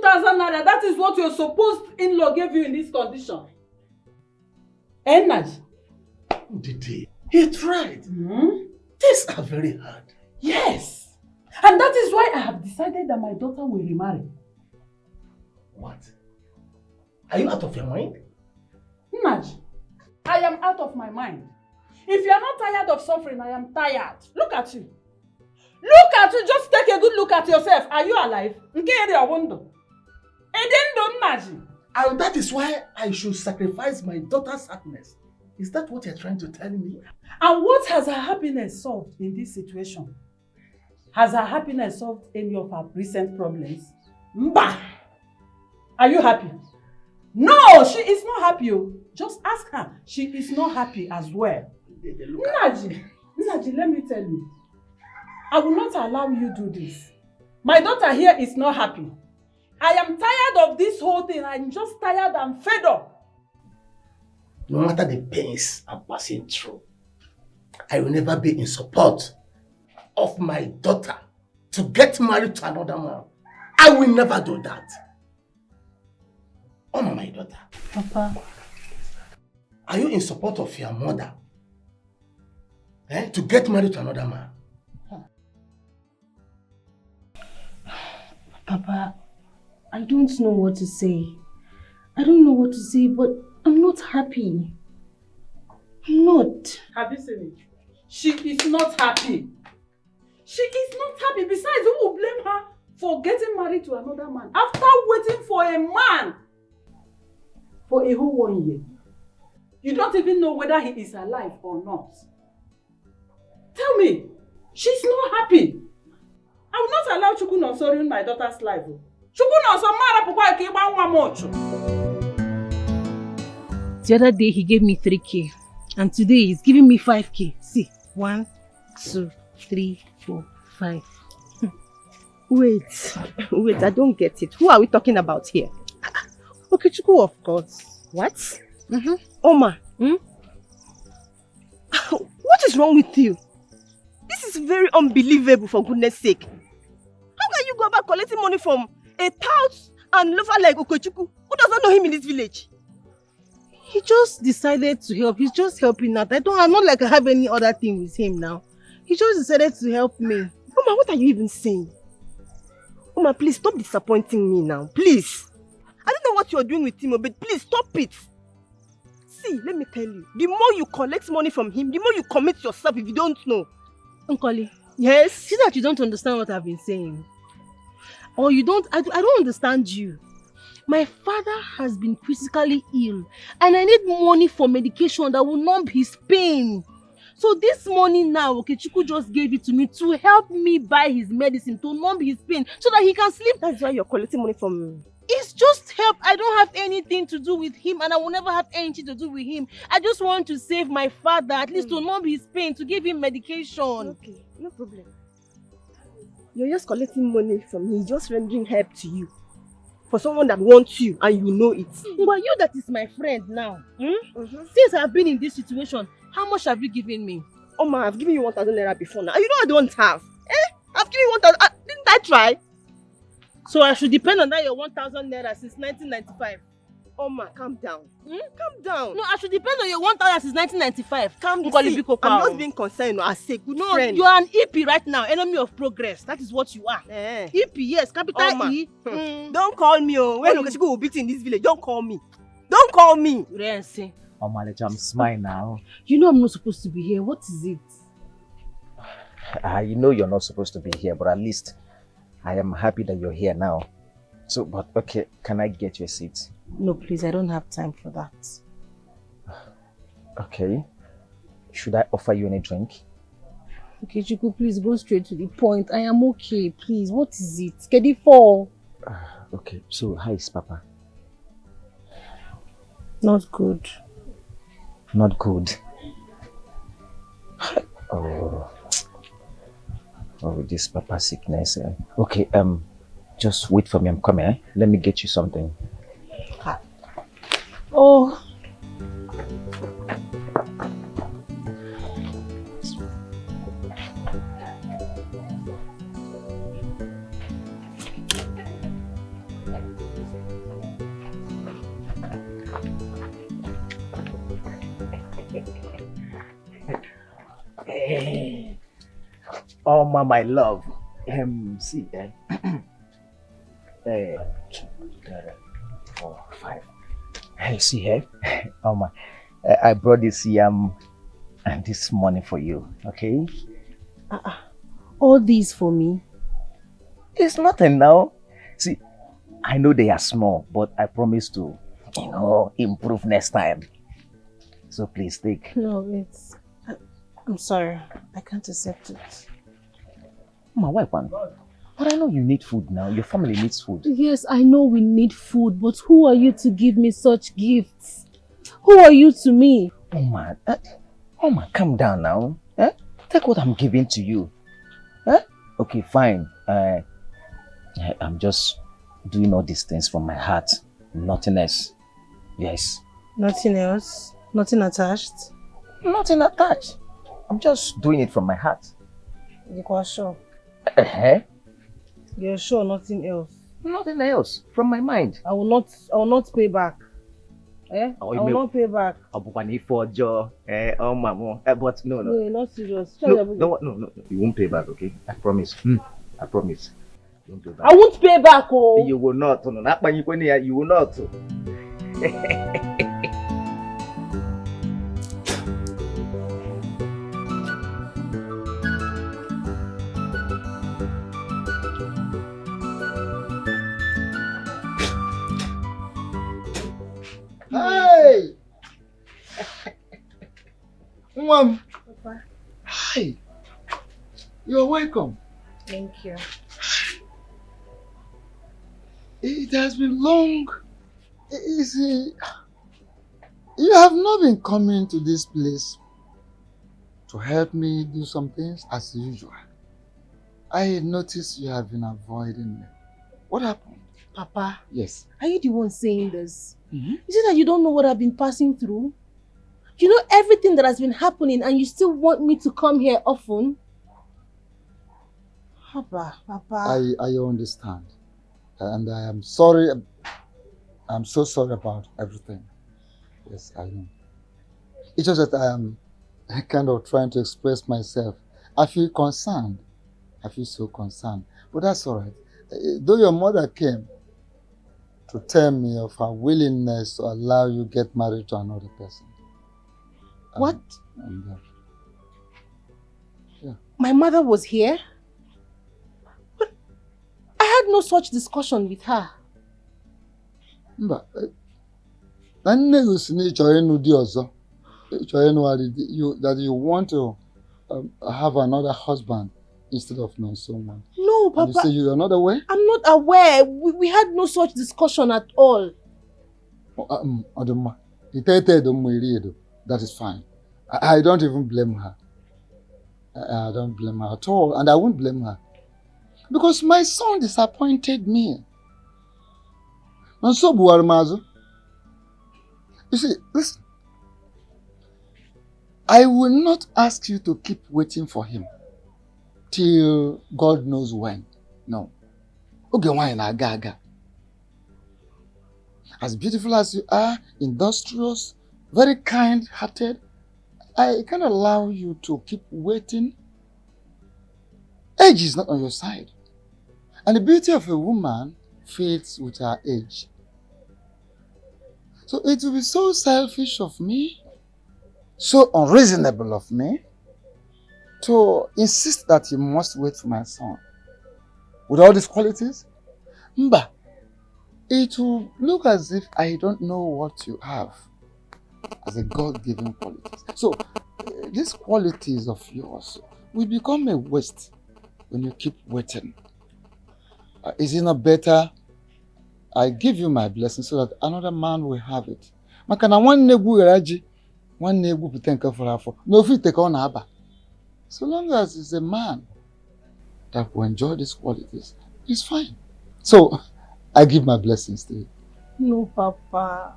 2,000 naira. That is what your supposed in-law gave you in this condition. Energy. Didi, he tried. These are very hard. Yes. And that is why I have decided that my daughter will remarry. What? Are you out of your mind? Naj, I am out of my mind. If you are not tired of suffering, I am tired. Look at you. Look at you. Just take a good look at yourself. Are you alive? And that is why I should sacrifice my daughter's happiness. Is that what you're trying to tell me? And what has her happiness solved in this situation? Has her happiness solved any of her recent problems? Mba! Are you happy? No, she is not happy. Just ask her. She is not happy as well. Naji, let me tell you. I will not allow you to do this. My daughter here is not happy. I am tired of this whole thing. I'm just tired and fed up. No matter the pains I'm passing through, I will never be in support of my daughter to get married to another man. I will never do that. Oh, my daughter. Papa. Are you in support of your mother? To get married to another man? Papa, I don't know what to say. I don't know what to say, but I'm not happy. I'm not. Have you seen it? She is not happy. She is not happy. Besides, who will blame her for getting married to another man after waiting for a man for a whole 1 year? You don't even know whether he is alive or not. Tell me, she's not happy. I will not allow Chukwu Nonso ruin my daughter's life. Chukwu Nonso mara pukwa ike iba nwa mocho. The other day he gave me 3K and today he's giving me 5K. See, 1, 2, 3, 4, 5. Wait, I don't get it. Who are we talking about here? Okay, Chukwu, of course. What? Oma. What is wrong with you? This is very unbelievable, for goodness sake. How can you go about collecting money from a tout and lover like Okochukwu, who does not know him in this village? He just decided to help. He's just helping out. I'm not like I have any other thing with him now. He just decided to help me. Oma, what are you even saying? Oma, please stop disappointing me now. Please. I don't know what you're doing with him, but please stop it. See, let me tell you. The more you collect money from him, the more you commit yourself if you don't know. Uncle, yes? See that you don't understand what I've been saying. Or you don't, I don't understand you. My father has been critically ill and I need money for medication that will numb his pain. So this money now, Okechukwu just gave it to me to help me buy his medicine to numb his pain so that he can sleep. That's why you're collecting money from me. It's just help. I don't have anything to do with him and I will never have anything to do with him. I just want to save my father, at least to numb his pain, to give him medication. Okay, no problem. You're just collecting money from him, just rendering help to you. For someone that wants you and you know it. But you that is my friend now, since I've been in this situation, how much have you given me? Oma, I've given you 1,000 naira before now. And you know I don't have. I've given you 1,000. Didn't I try? So I should depend on that your 1,000 naira since 1995. Oma, calm down. Calm down. No, I should depend on your 1,000 since 1995. Calm down. I'm just being concerned as a good friend. You are an EP right now, enemy of progress. That is what you are. EP, yes, capital Oma. E. Don't call me. When Okechukwu will beat in this village, don't call me. Don't call me. Rensi. Oh, Malecha, I'm smiling now. You know I'm not supposed to be here. What is it? I know you're not supposed to be here, but at least I am happy that you're here now. So, but okay, can I get you a seat? No, please, I don't have time for that. Okay. Should I offer you any drink? Okay, Chukwu, please go straight to the point. I am okay, please. What is it? Skedi for? Okay, so how is Papa? Not good. Not good. Oh, this Papa sickness. Okay, just wait for me. I'm coming. Let me get you something. Oh. Hey. Oma, my love. See, 2, 3, 4, 5. Hey, see here, Oma. I brought this yam and this money for you, okay? All these for me? It's nothing now. See, I know they are small, but I promise to, improve next time. So please take. No, I'm sorry. I can't accept it. My wife, man. But I know you need food now. Your family needs food. Yes, I know we need food, but who are you to give me such gifts? Who are you to me? Oma, calm down now. Take what I'm giving to you. Okay, fine. I'm just doing all these things from my heart. Nothing else. Yes. Nothing else? Nothing attached? Nothing attached. I'm just doing it from my heart. You are sure? You're sure nothing else? Nothing else. From my mind. I will not pay back. I will not pay back. But no. No, not serious. No, you won't pay back, okay? I promise. I promise. You won't pay back. I won't pay back, oh. You will not. You will not. Hey! Mom. Papa. Hi. You're welcome. Thank you. It has been long. You see, you have not been coming to this place to help me do some things as usual. I noticed you have been avoiding me. What happened? Papa. Yes. Are you the one saying this? Is it that you don't know what I've been passing through? You know everything that has been happening and you still want me to come here often? Papa. I understand. And I am sorry. I'm so sorry about everything. Yes, I know. It's just that I am kind of trying to express myself. I feel concerned. I feel so concerned. But that's all right. Though your mother came to tell me of her willingness to allow you get married to another person. What? Yeah. My mother was here? But I had no such discussion with her. That you want to have another husband instead of Nonso. No, Papa. And you say you're not aware? I'm not aware. We had no such discussion at all. That is fine. I don't even blame her. I don't blame her at all, and I won't blame her. Because my son disappointed me. Nonso Buarmazo. You see, listen. I will not ask you to keep waiting for him till God knows when. No. Okay, why na gaga? As beautiful as you are, industrious, very kind-hearted, I can allow you to keep waiting. Age is not on your side. And the beauty of a woman fades with her age. So it will be so selfish of me, so unreasonable of me, to insist that you must wait for my son. With all these qualities, Mba, it will look as if I don't know what you have as a God-given qualities. So these qualities of yours will become a waste when you keep waiting. Is it not better I give you my blessing so that another man will have it? Makana one negu eraji, one negu putenka for no fit take on aba. So long as it's a man that will enjoy these qualities, it's fine. So I give my blessings to you. No, Papa.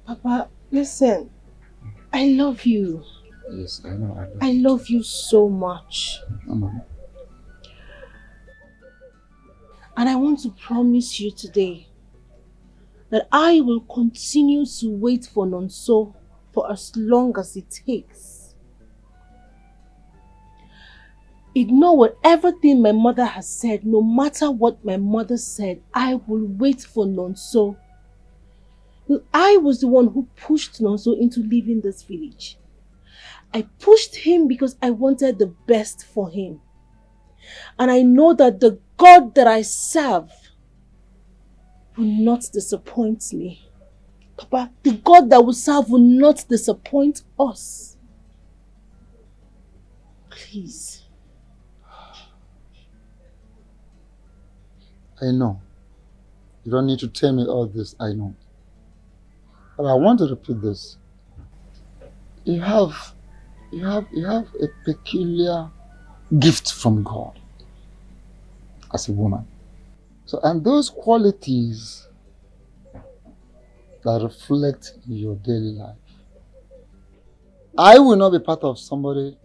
Papa, listen. I love you. Yes, I know. I love you so much. And I want to promise you today that I will continue to wait for Nonso for as long as it takes. ignore whatever thing my mother has said. No matter what my mother said, I will wait for Nonso. I was the one who pushed Nonso into leaving this village. I pushed him because I wanted the best for him. And I know that the God that I serve will not disappoint me. Papa, the God that we serve will not disappoint us. Please. I know. You don't need to tell me all this, I know. But I want to repeat this. You have a peculiar gift from God as a woman. So, and those qualities that reflect in your daily life. I will not be part of somebody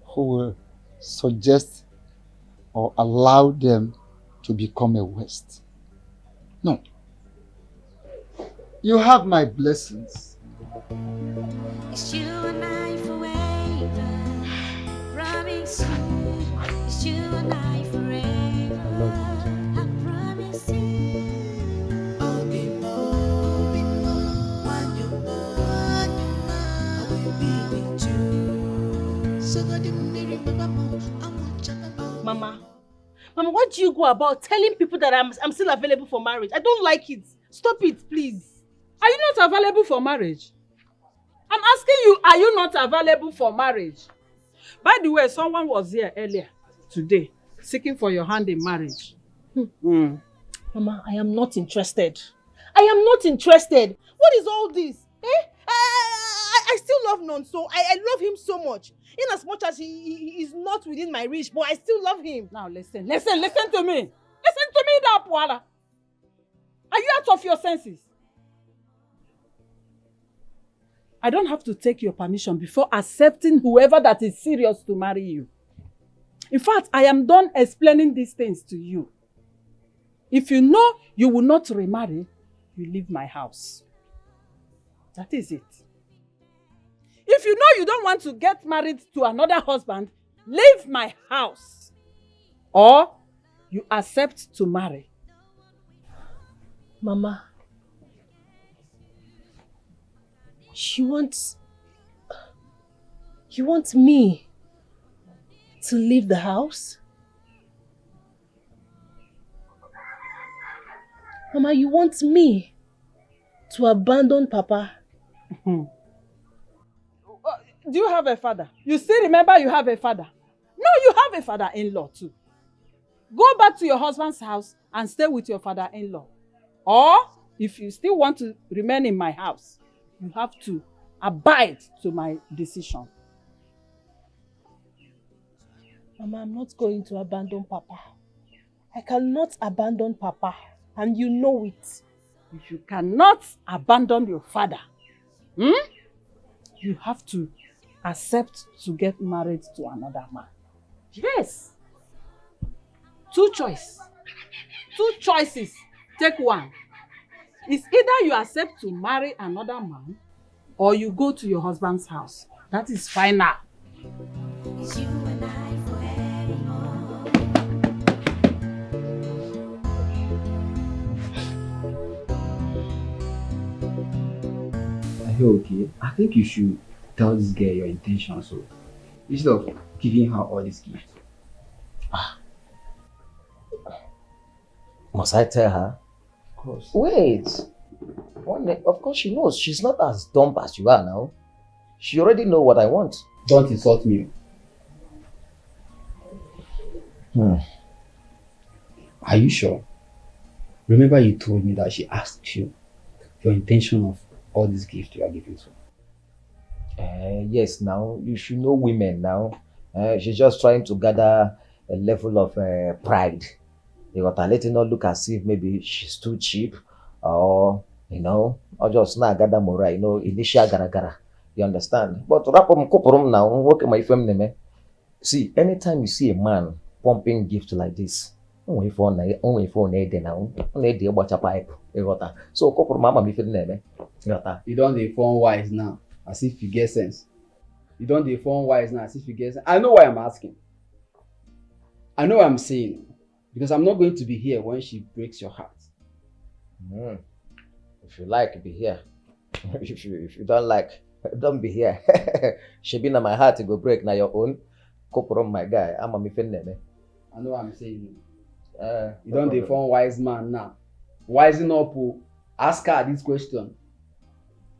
who will suggest or allow them to become a waste. No. You have my blessings. It's you and I forever. Promise you. It's you and I forever. I promise you. I'll be more when you're gone. I will be with you. So God didn't remember more. Mama, why do you go about telling people that I'm still available for marriage? I don't like it. Stop it, please. Are you not available for marriage? I'm asking you, are you not available for marriage? By the way, someone was here earlier today seeking for your hand in marriage. Mama, I am not interested. I am not interested. What is all this? I still love Nonso. I love him so much. In as much as he is not within my reach, but I still love him. Now listen to me. Listen to me, that Puala. Are you out of your senses? I don't have to take your permission before accepting whoever that is serious to marry you. In fact, I am done explaining these things to you. If you know you will not remarry, you leave my house. That is it. If you know you don't want to get married to another husband, leave my house. Or you accept to marry. Mama, you want me to leave the house? Mama, you want me to abandon Papa? Do you have a father? You still remember you have a father? No, you have a father-in-law too. Go back to your husband's house and stay with your father-in-law. Or, if you still want to remain in my house, you have to abide to my decision. Mama, I'm not going to abandon Papa. I cannot abandon Papa, and you know it. If you cannot abandon your father, you have to accept to get married to another man. Yes. Two choices. Take one. It's either you accept to marry another man or you go to your husband's house. That is final. It's you and I forevermore. Are you okay? I think you should tell this girl your intention, so instead of giving her all these gifts. Must I tell her? Of course. Wait. Of course she knows. She's not as dumb as you are now. She already knows what I want. Don't insult me. Are you sure? Remember you told me that she asked you your intention of all these gifts you are giving to her. Yes, now you should know women now. She's just trying to gather a level of pride. You got to let it not look as if maybe she's too cheap or, or just not gather more, initial gara. You understand? But wrap up now, work my family. See, anytime you see a man pumping gifts like this, only for now, only watch a pipe. You got that. So couple mama me feeling you got that. You don't inform wise now, as if you get sense. You don't inform wise now, as if you get sense. I know why I'm asking. I know what I'm saying. Because I'm not going to be here when she breaks your heart. If you like, be here. if you don't like, don't be here. She be in my heart to go break now your own. Koprom, my guy. I'm a mifenne. I know what I'm saying. You don't define wise man now. Wising up, ask her this question.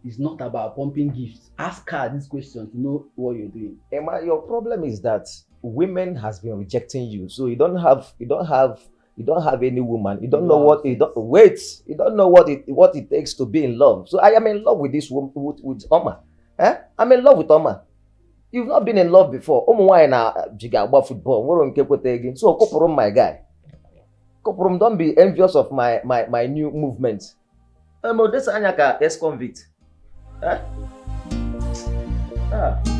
It's not about pumping gifts. Ask her this question to know what you're doing. Emma, your problem is that women has been rejecting you, so you don't have any woman. You don't know what you don't wait. You don't know what it takes to be in love. So I am in love with this woman, with Oma. I'm in love with Oma. You've not been in love before. Why na jiga about football? So Koporom, my guy. Koporom, don't be envious of my new movement. This Anyaka ex-convict. I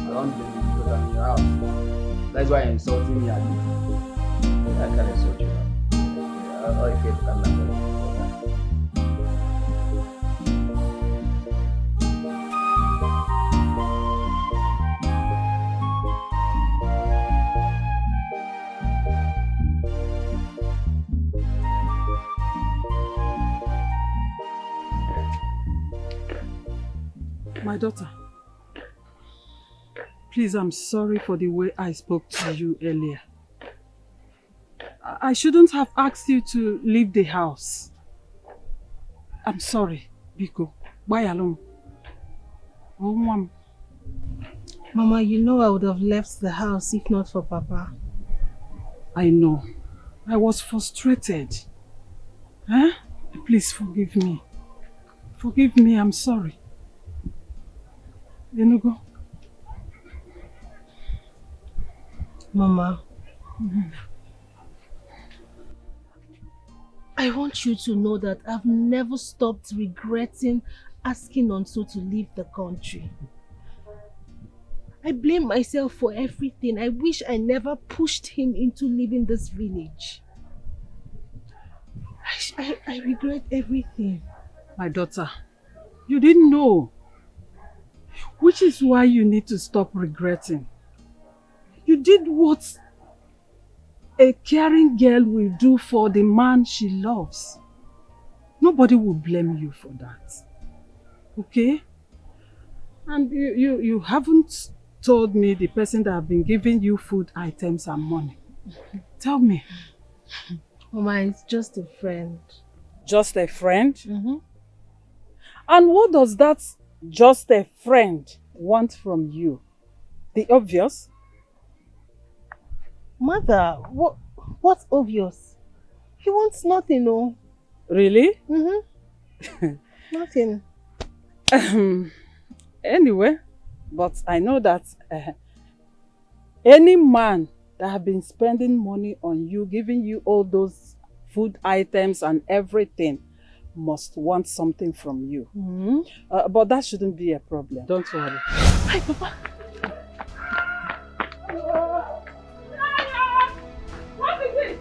don't blame you because I'm in your house. That's why you're insulting me. I can't insult you. I can't. My daughter, please, I'm sorry for the way I spoke to you earlier. I shouldn't have asked you to leave the house. I'm sorry, Biko. Bye alone. Oh, Mom. Mama, you know I would have left the house if not for Papa. I know. I was frustrated. Please forgive me. Forgive me, I'm sorry. Enugo. Mama, I want you to know that I've never stopped regretting asking Nonso to leave the country. I blame myself for everything. I wish I never pushed him into leaving this village. I regret everything. My daughter, you didn't know. Which is why you need to stop regretting. You did what a caring girl will do for the man she loves. Nobody will blame you for that. Okay? And you haven't told me the person that have been giving you food items and money. Tell me. Mama, it's just a friend. Just a friend? And what does that just a friend want from you? The obvious? Mother, what's obvious? He wants nothing, no. Really? Nothing. Anyway, but I know that any man that have been spending money on you, giving you all those food items and everything, must want something from you. But that shouldn't be a problem. Don't worry. Hi, Papa. What is it?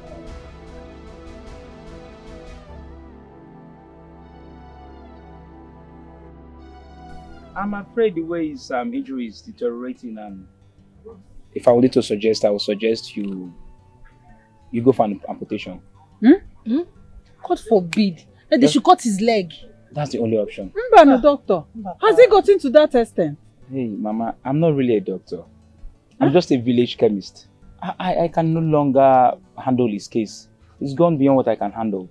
I'm afraid the way his injury is deteriorating, and if I wanted to suggest, I would suggest you go for an amputation. God forbid. They should cut his leg. That's the only option. Mbano, doctor. Has he gotten to that extent? Hey, Mama, I'm not really a doctor. I'm just a village chemist. I can no longer handle his case. It's gone beyond what I can handle.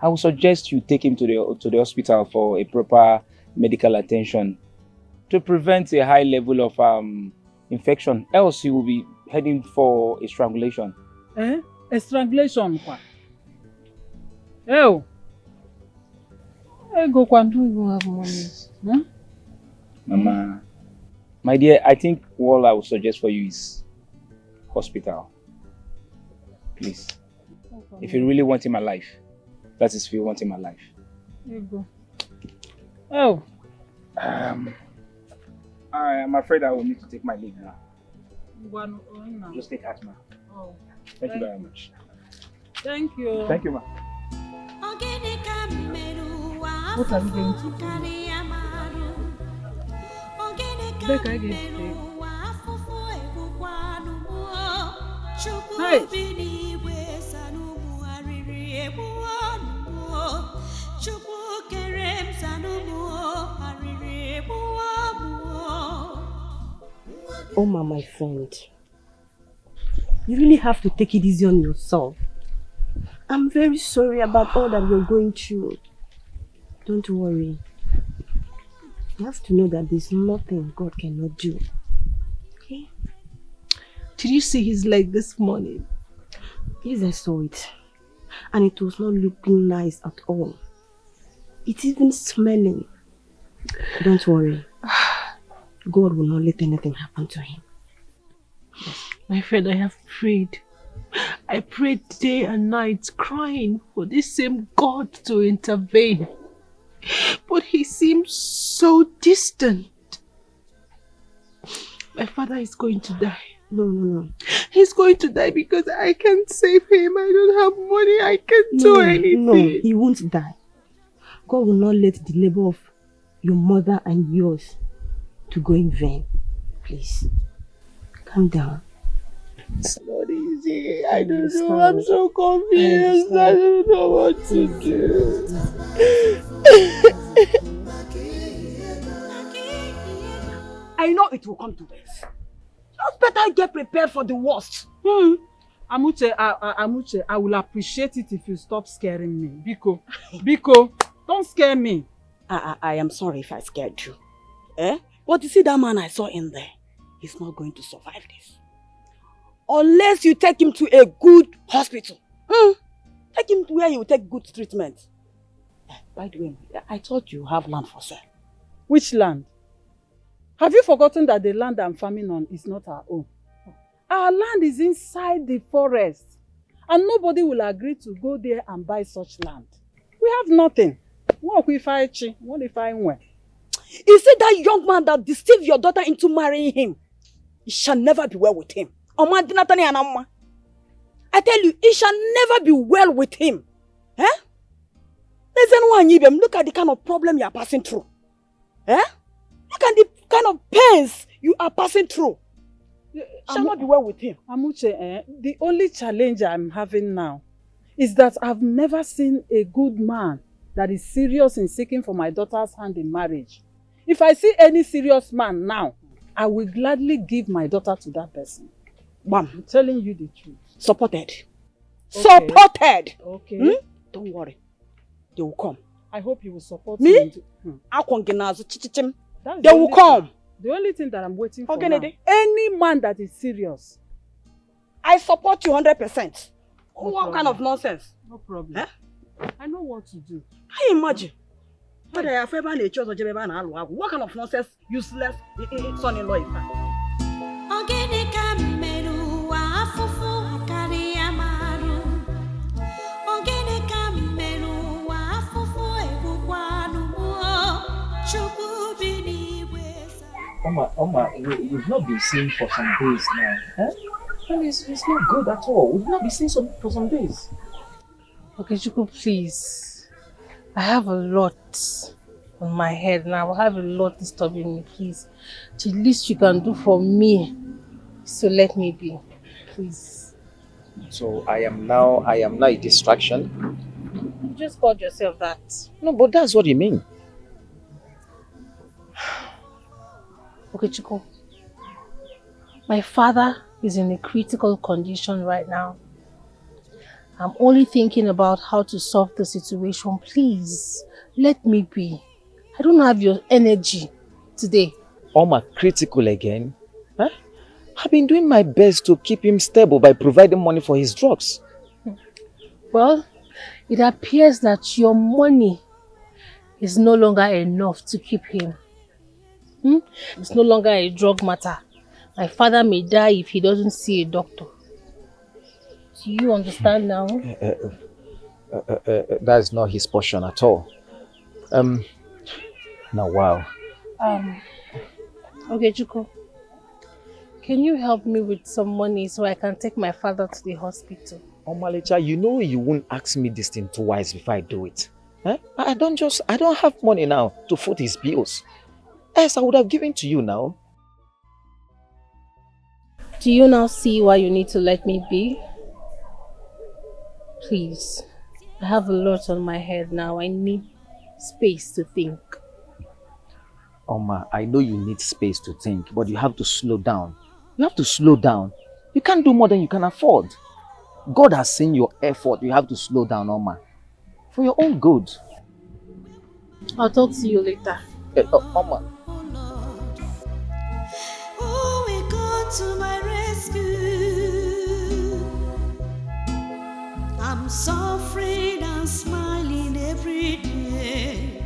I would suggest you take him to the hospital for a proper medical attention to prevent a high level of infection. Else he will be heading for a strangulation. A strangulation? Oh. I go Kwandu, you have money. Mama, my dear, I think all I would suggest for you is hospital. Please. If you really want him alive, that is if you want him alive. There you go. Oh. I am afraid I will need to take my leave now. Just take heart, ma. Oh. Thank you very much. Thank you. Thank you, ma. What are we going to do? Back again. Hey! Oma, my friend, you really have to take it easy on yourself. I'm very sorry about all that you're going through. Don't worry. You have to know that there's nothing God cannot do. Okay? Did you see his leg this morning? Yes, I saw it. And it was not looking nice at all. It's even smelling. Don't worry. God will not let anything happen to him. My friend, I have prayed. I prayed day and night, crying for this same God to intervene. But he seems so distant. My father is going to die. No. He's going to die because I can't save him. I don't have money. I can't do anything. No, he won't die. God will not let the labor of your mother and yours to go in vain. Please, calm down. It's not easy. I don't know. I'm so confused. I don't know what to do. I know it will come to this. Just better get prepared for the worst. Amuche, I will appreciate it if you stop scaring me. Biko, don't scare me. I am sorry if I scared you. But you see that man I saw in there, he's not going to survive this. Unless you take him to a good hospital. Take him to where he will take good treatment. By the way, I thought you have land for sale. Which land? Have you forgotten that the land I'm farming on is not our own? Our land is inside the forest. And nobody will agree to go there and buy such land. We have nothing. What if I win? You see that young man that deceived your daughter into marrying him? It shall never be well with him. I tell you, it shall never be well with him. Look at the kind of problem you are passing through. Look at the kind of pains you are passing through. It shall not be well with him. Amuche, the only challenge I'm having now is that I've never seen a good man that is serious in seeking for my daughter's hand in marriage. If I see any serious man now, I will gladly give my daughter to that person. Bam. I'm telling you the truth. Supported. Okay. Supported. Okay. Don't worry. They will come. I hope you will support me. They will come. The only thing that I'm waiting for Okay, now, any man that is serious. I support you 100%. No What kind of nonsense? No problem. I know what to do. I imagine. What kind of nonsense, useless son-in-law is that? Oma, we've not been seen for some days now. And it's not good at all. We've not been seen for some days. Okay, Chuku, please. I have a lot on my head now. I have a lot disturbing me, please. The least you can do for me is to let me be. Please. So I am now a distraction. You just called yourself that. No, but that's what you mean. Okay, Chuku. My father is in a critical condition right now. I'm only thinking about how to solve the situation. Please, let me be. I don't have your energy today. Oma, critical again? I've been doing my best to keep him stable by providing money for his drugs. Well, it appears that your money is no longer enough to keep him. It's no longer a drug matter. My father may die if he doesn't see a doctor. Do you understand now? That's not his portion at all. Now, wow. Okay, Chuku. Can you help me with some money so I can take my father to the hospital? Omalicha, you know you won't ask me this thing twice before I do it. I don't have money now to foot his bills. Else I would have given to you now. Do you now see why you need to let me be? Please. I have a lot on my head now. I need space to think. Oma, I know you need space to think, but you have to slow down. You have to slow down. You can't do more than you can afford. God has seen your effort. You have to slow down, Oma. For your own good. I'll talk to you later. Oma. Oh, we come to my rescue. I'm suffering and smiling every day.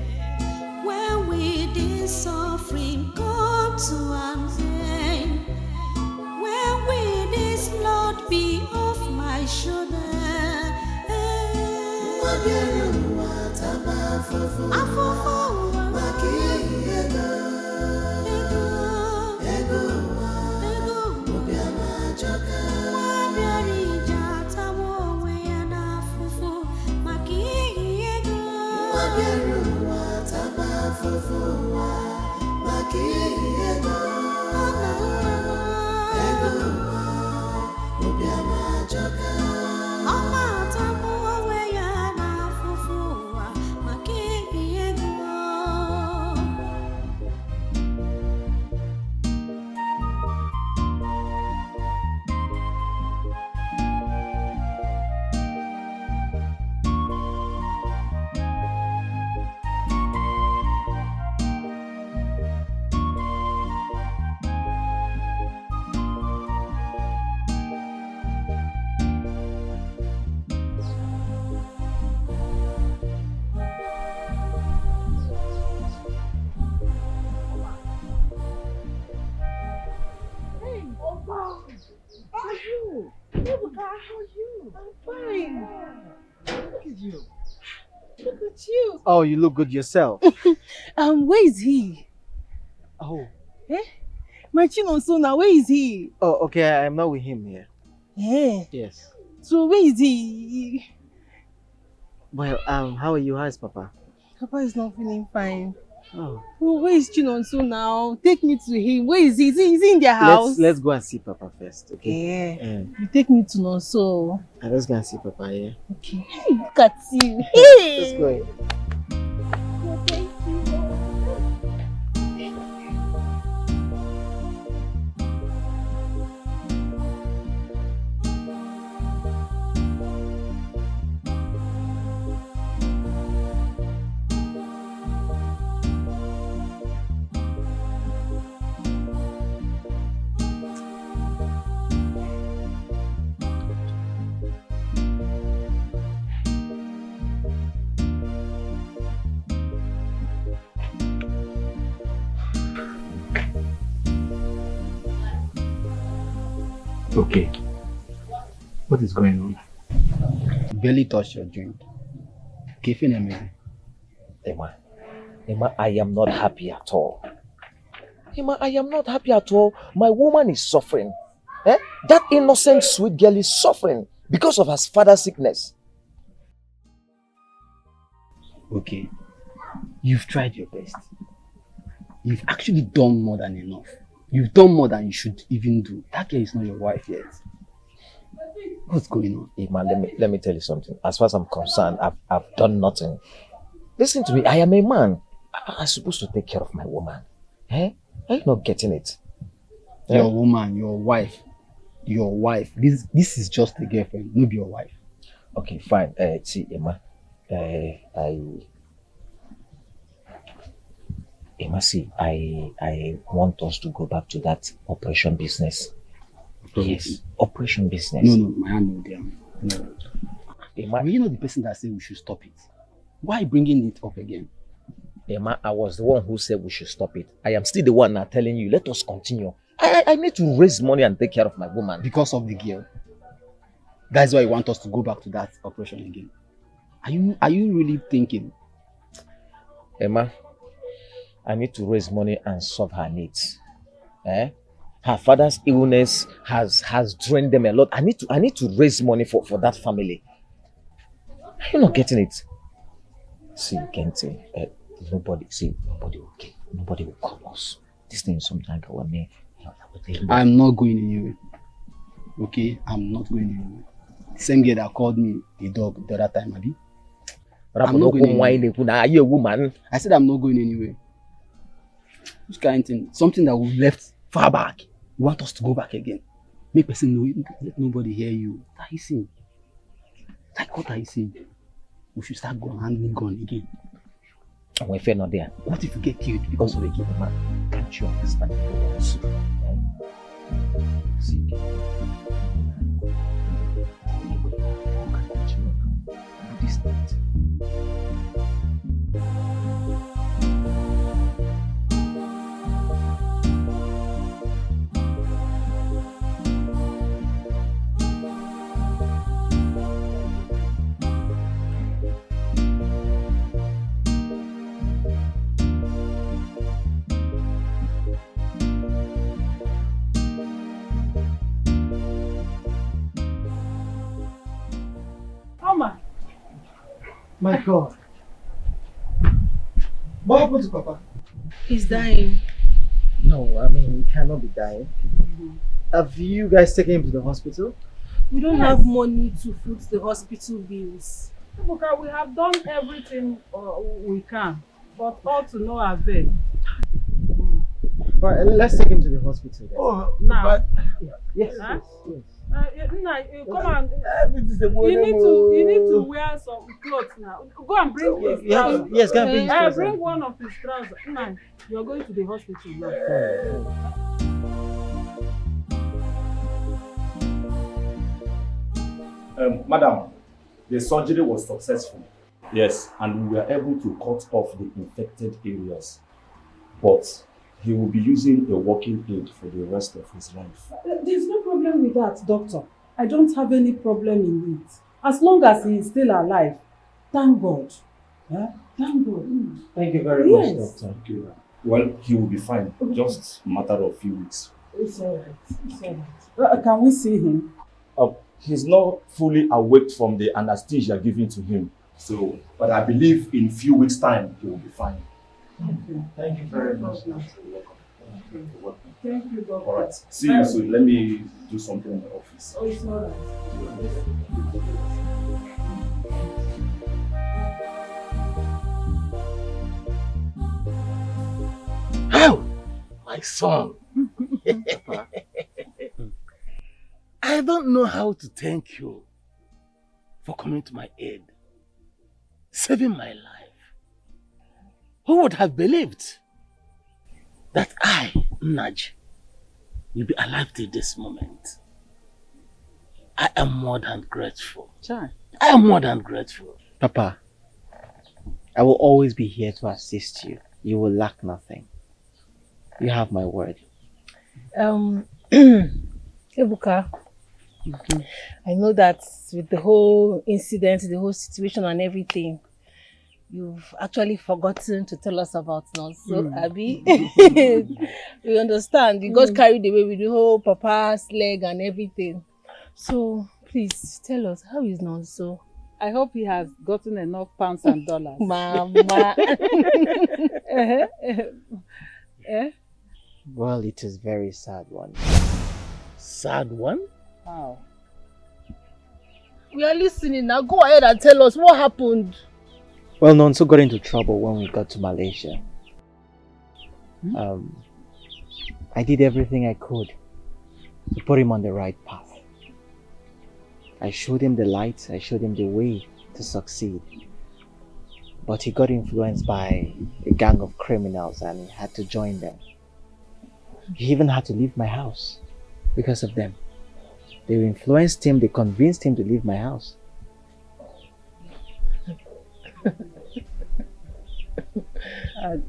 When will this suffering come to an end? When will this load be off my shoulder? Oh, you look good yourself. Where is he? Oh. Eh? My Nonso now, where is he? Oh, okay, I'm not with him here. Yeah. Yes. So where is he? Well, how are you? How's Papa? Papa is not feeling fine. Oh. Oh, where is Nonso now? Take me to him. Where is he? Is he in their house? Let's go and see Papa first, okay? Yeah. You take me to Nonso. Let's go and see Papa, yeah? Okay. Hey, look at you. Hey. Let's go. Okay. What is going on? Barely touched your drink. Kefin amazing. Emma, I am not happy at all. Emma, I am not happy at all. My woman is suffering. That innocent, sweet girl is suffering because of her father's sickness. Okay. You've tried your best. You've actually done more than enough. You've done more than you should even do. That girl is not your wife yet. What's going on? Emma, let me tell you something. As far as I'm concerned, I've done nothing. Listen to me. I am a man. I'm supposed to take care of my woman. Are you not getting it? Your woman, your wife. Your wife. This is just a girlfriend, not your wife. Okay, fine. See, Emma. Emma, see, I want us to go back to that operation business. Yes, operation business. No, my hand no there. No. Emma, you're not the person that said we should stop it. Why bringing it up again? Emma, I was the one who said we should stop it. I am still the one now telling you, let us continue. I need to raise money and take care of my woman. Because of the girl. That's why you want us to go back to that operation again. Are you really thinking? Emma, I need to raise money and solve her needs. Her father's illness has drained them a lot. I need to raise money for that family. Are you not getting it? See, Kente, nobody will call us. This thing is something like me. I'm not going anywhere. Okay, I'm not going anywhere. Same girl that called me a dog the other time, Abi. I'm not going anywhere. Are you a woman? I said I'm not going anywhere. Which kind of thing? Something that we left far back. You want us to go back again? Make person know, let nobody hear you. What are you saying? Like, what are you saying? We should start handling gun again. And when fear not there, What if you get killed because of a kid, man? can't you understand the rules? See, This night. Mama, My God. What happened to Papa? He's dying. No, I mean, he cannot be dying. Have you guys taken him to the hospital? We don't have money to foot the hospital bills. Ebuka, we have done everything we can, but all to no avail. Alright, let's take him to the hospital then. Oh, Now, but Yes, Huh? yes. Nna, come on. everything is a You need to wear some clothes now. Go and bring his trousers. Yes, can I bring his trousers? Bring one of his trousers. Nna, you're going to the hospital now. Madam, the surgery was successful. Yes, and we were able to cut off the infected areas. But he will be using a walking aid for the rest of his life. There's no problem with that, doctor. I don't have any problem in it. As long as he is still alive. Thank God. Yeah? Thank God. Thank you very Yes. much, Doctor. Okay. Well, he will be fine. Just a matter of few weeks. It's all right. It's all right. Can we see him? He's not fully awake from the anesthesia given to him. So, but I believe in few weeks' time, he will be fine. Okay. Thank you very much. You're welcome. Thank you, doctor. All right. See you soon. Let me do something in the office. Oh, it's all right. How? My son. I don't know how to thank you for coming to my aid, saving my life. Who would have believed that I, Naj, will be alive till this moment? I am more than grateful. Chai. I am more than grateful. Papa, I will always be here to assist you. You will lack nothing. You have my word. Ebuka, I know that with the whole incident, the whole situation and everything, you've actually forgotten to tell us about Nonso, Abby. We understand. You got carried away with the whole Papa's leg and everything. So, please, tell us, how is Nonso? I hope he has gotten enough pounds and dollars. Mama. Well, it is very sad one. Sad one? Wow. We are listening now. Go ahead and tell us what happened. Well, Nonso got into trouble when we got to Malaysia. I did everything I could to put him on the right path. I showed him the light, I showed him the way to succeed. But he got influenced by a gang of criminals and he had to join them. He even had to leave my house because of them. They influenced him, they convinced him to leave my house. I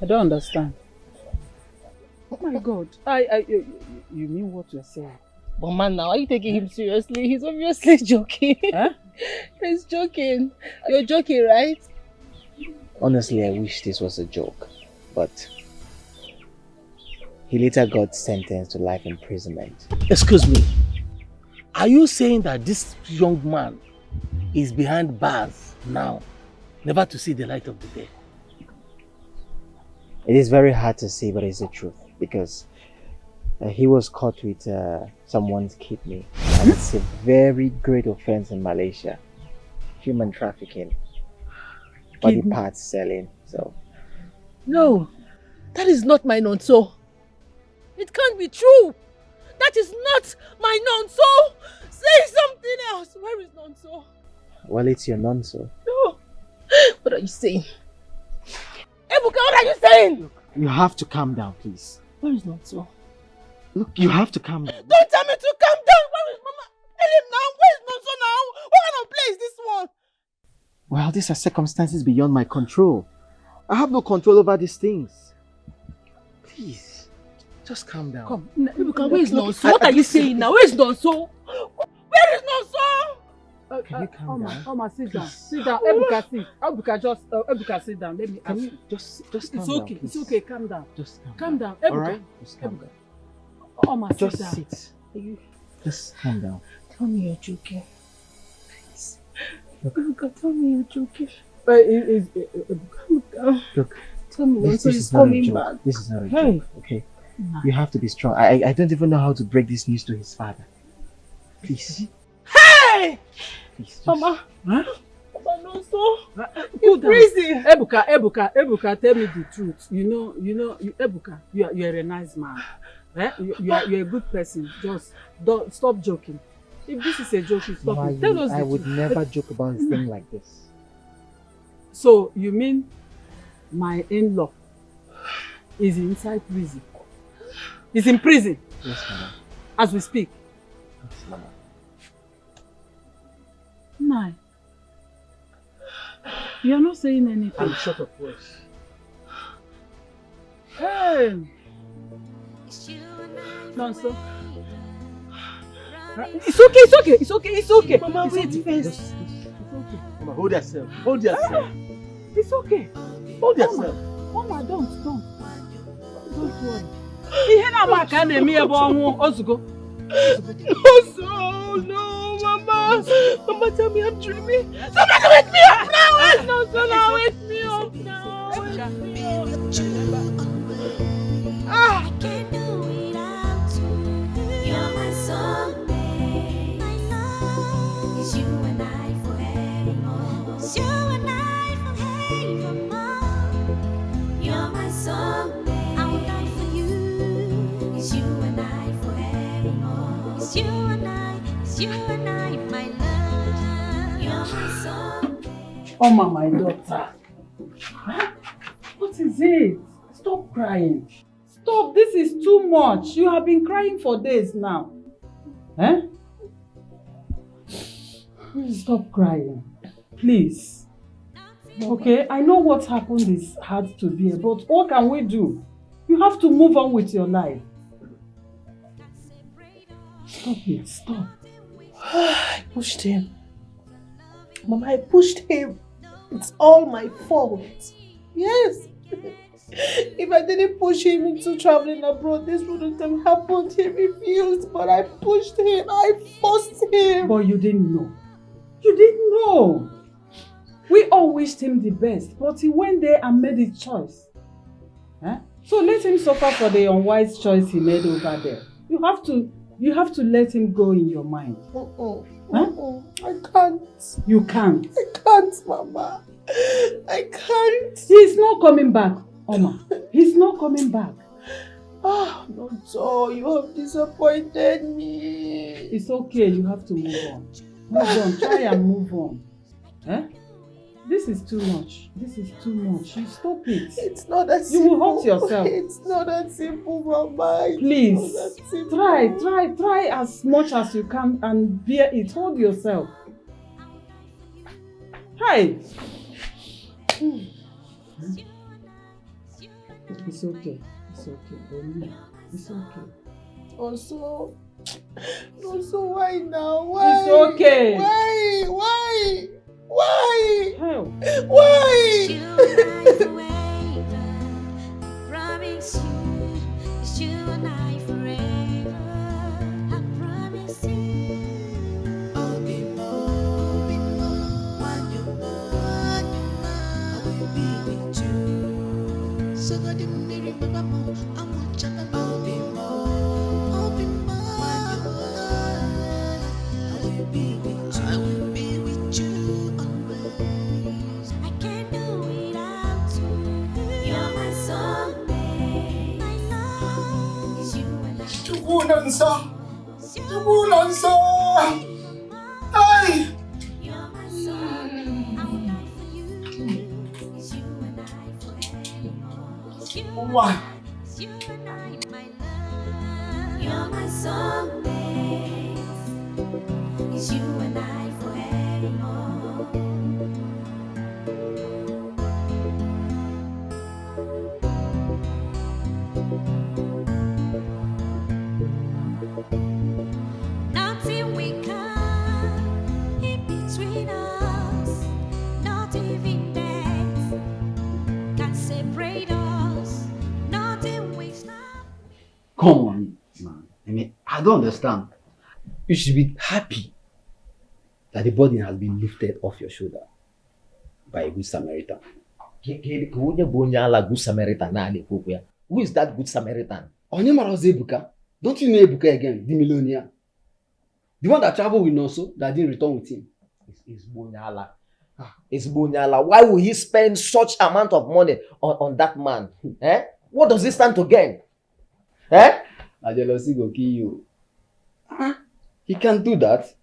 don't understand. Oh my God. You mean what you're saying? But man, now are you taking him seriously? He's obviously joking. Huh? He's joking. You're joking, right? Honestly, I wish this was a joke, but he later got sentenced to life imprisonment. Excuse me. Are you saying that this young man is behind bars now, never to see the light of the day? It is very hard to see, but it's the truth because he was caught with someone's kidney, and it's a very great offense in Malaysia. Human trafficking, body parts selling. So no, that is not my Nonso. It can't be true. That is not my Nonso. Say something else. Where is Nonso? Well, it's your Nonso. No. What are you saying? Ebuka, what are you saying? You have to calm down, please. Where is Nonso? Look, you have to calm down. Don't tell me to calm down. Where is Mama? Tell him now. Where is Nonso now? What kind of play is this one? Well, these are circumstances beyond my control. I have no control over these things. Please, just calm down. Come, Ebuka, where is Nonso? What are you saying now? Where is Nonso? Where is Nonso? Can you calm down? Oma, sit down. Please. Sit down. Ebuka, sit. Ebuka, sit down. Let me ask you. Just It's calm okay. down, It's please. okay. Calm down. Just Calm down. All Ebuka. right? Just calm down. Oma, sit Just down. sit. Just calm down. Tell me you're joking. Please. Ebuka, tell me you're joking. Ebuka. Look, Tell me this Nonso is is not a coming joke. back. This is not a Hey. joke, okay? Nah. You have to be strong. I don't even know how to break this news to his father. Please. Hey! Please. Just... Mama. Huh? Mama Nonso. Cool down. Crazy. Ebuka, tell me the truth. Ebuka, you're a nice man. Eh? You're a good person. Just don't stop joking. If this is a joke, you stop it. Tell us the I would truth. never joke about a thing like this. So you mean my in-law is inside prison? He's in prison Yes, madam. as we speak. Yes, madam. No. You're not saying anything. I'm short of words. Hey! Nonso. It's okay. Mama, wait first. It's okay. Mama, hold yourself. Hold yourself. It's okay. Hold yourself. Mama, don't worry. Ihe na-ama ka a na-eme ebe ọnwụ ozugbo. Nonso, no, Mama. Mama, tell me I'm dreaming. Somebody wake me up now. Nonso, now wake me up now. I can't do without you. You're my soulmate. My love is you and I forevermore. It's you and I forevermore. You're my soulmate. I will die for you. It's you and I forevermore. It's you and I, my love. You're my soulmate. Oma, my daughter. Huh? What is it? Stop crying. Stop, this is too much. You have been crying for days now. Eh? Stop crying. Please. Okay, I know what happened is hard to bear, but what can we do? You have to move on with your life. Stop it, stop. I pushed him. Mama, I pushed him. It's all my fault. Yes. If I didn't push him into traveling abroad, this wouldn't have happened. He refused, but I pushed him. I forced him. But you didn't know. You didn't know. We all wished him the best, but he went there and made his choice. Huh? So let him suffer for the unwise choice he made over there. You have to let him go in your mind. Huh? I can't. You can't. I can't, Mama. I can't. He's not coming back, Oma. He's not coming back. Ah, Nonso, you have disappointed me. It's okay, you have to move on. Move on, try and move on. Eh? This is too much. This is too much. You stop it. It's not that You simple. will hurt yourself. It's not that simple, Mama. It's Please, not that simple. try as much as you can and bear it. Hold yourself. Hi. It's okay. It's okay. Don't It's okay. Also, why now? Why? It's okay. Why? Hell. Why? Promise you, it's you and I forever. I promise you. I'll be more when you're not. I will be with you. So God, you may remember more. I want you to know. I'll be more when you're not. I will be with you. I will be with you always. I can't do without you. You're my soulmate. My love is you Nonso. Nonso. Hey. You're my soul, I'll die for you. It's you and I forevermore. It's you and Why? I, it's you and I, my love. You're my soulmate. It's you and I forevermore. Nothing we come in between us, not even death can separate us. Nothing we stop. Come on, man. I mean, I don't understand. You should be happy that the burden has been lifted off your shoulder by a good Samaritan. Who is that good Samaritan? Onyemaroz Ebuka. Don't you know Ebuka again, the millionaire? The one that traveled with Nonso that didn't return with him. It's Bunyala. It's Bunyala. Why will he spend such amount of money on that man? Eh? What does he stand to gain? Eh? A jealousy go kill you. He can't do that.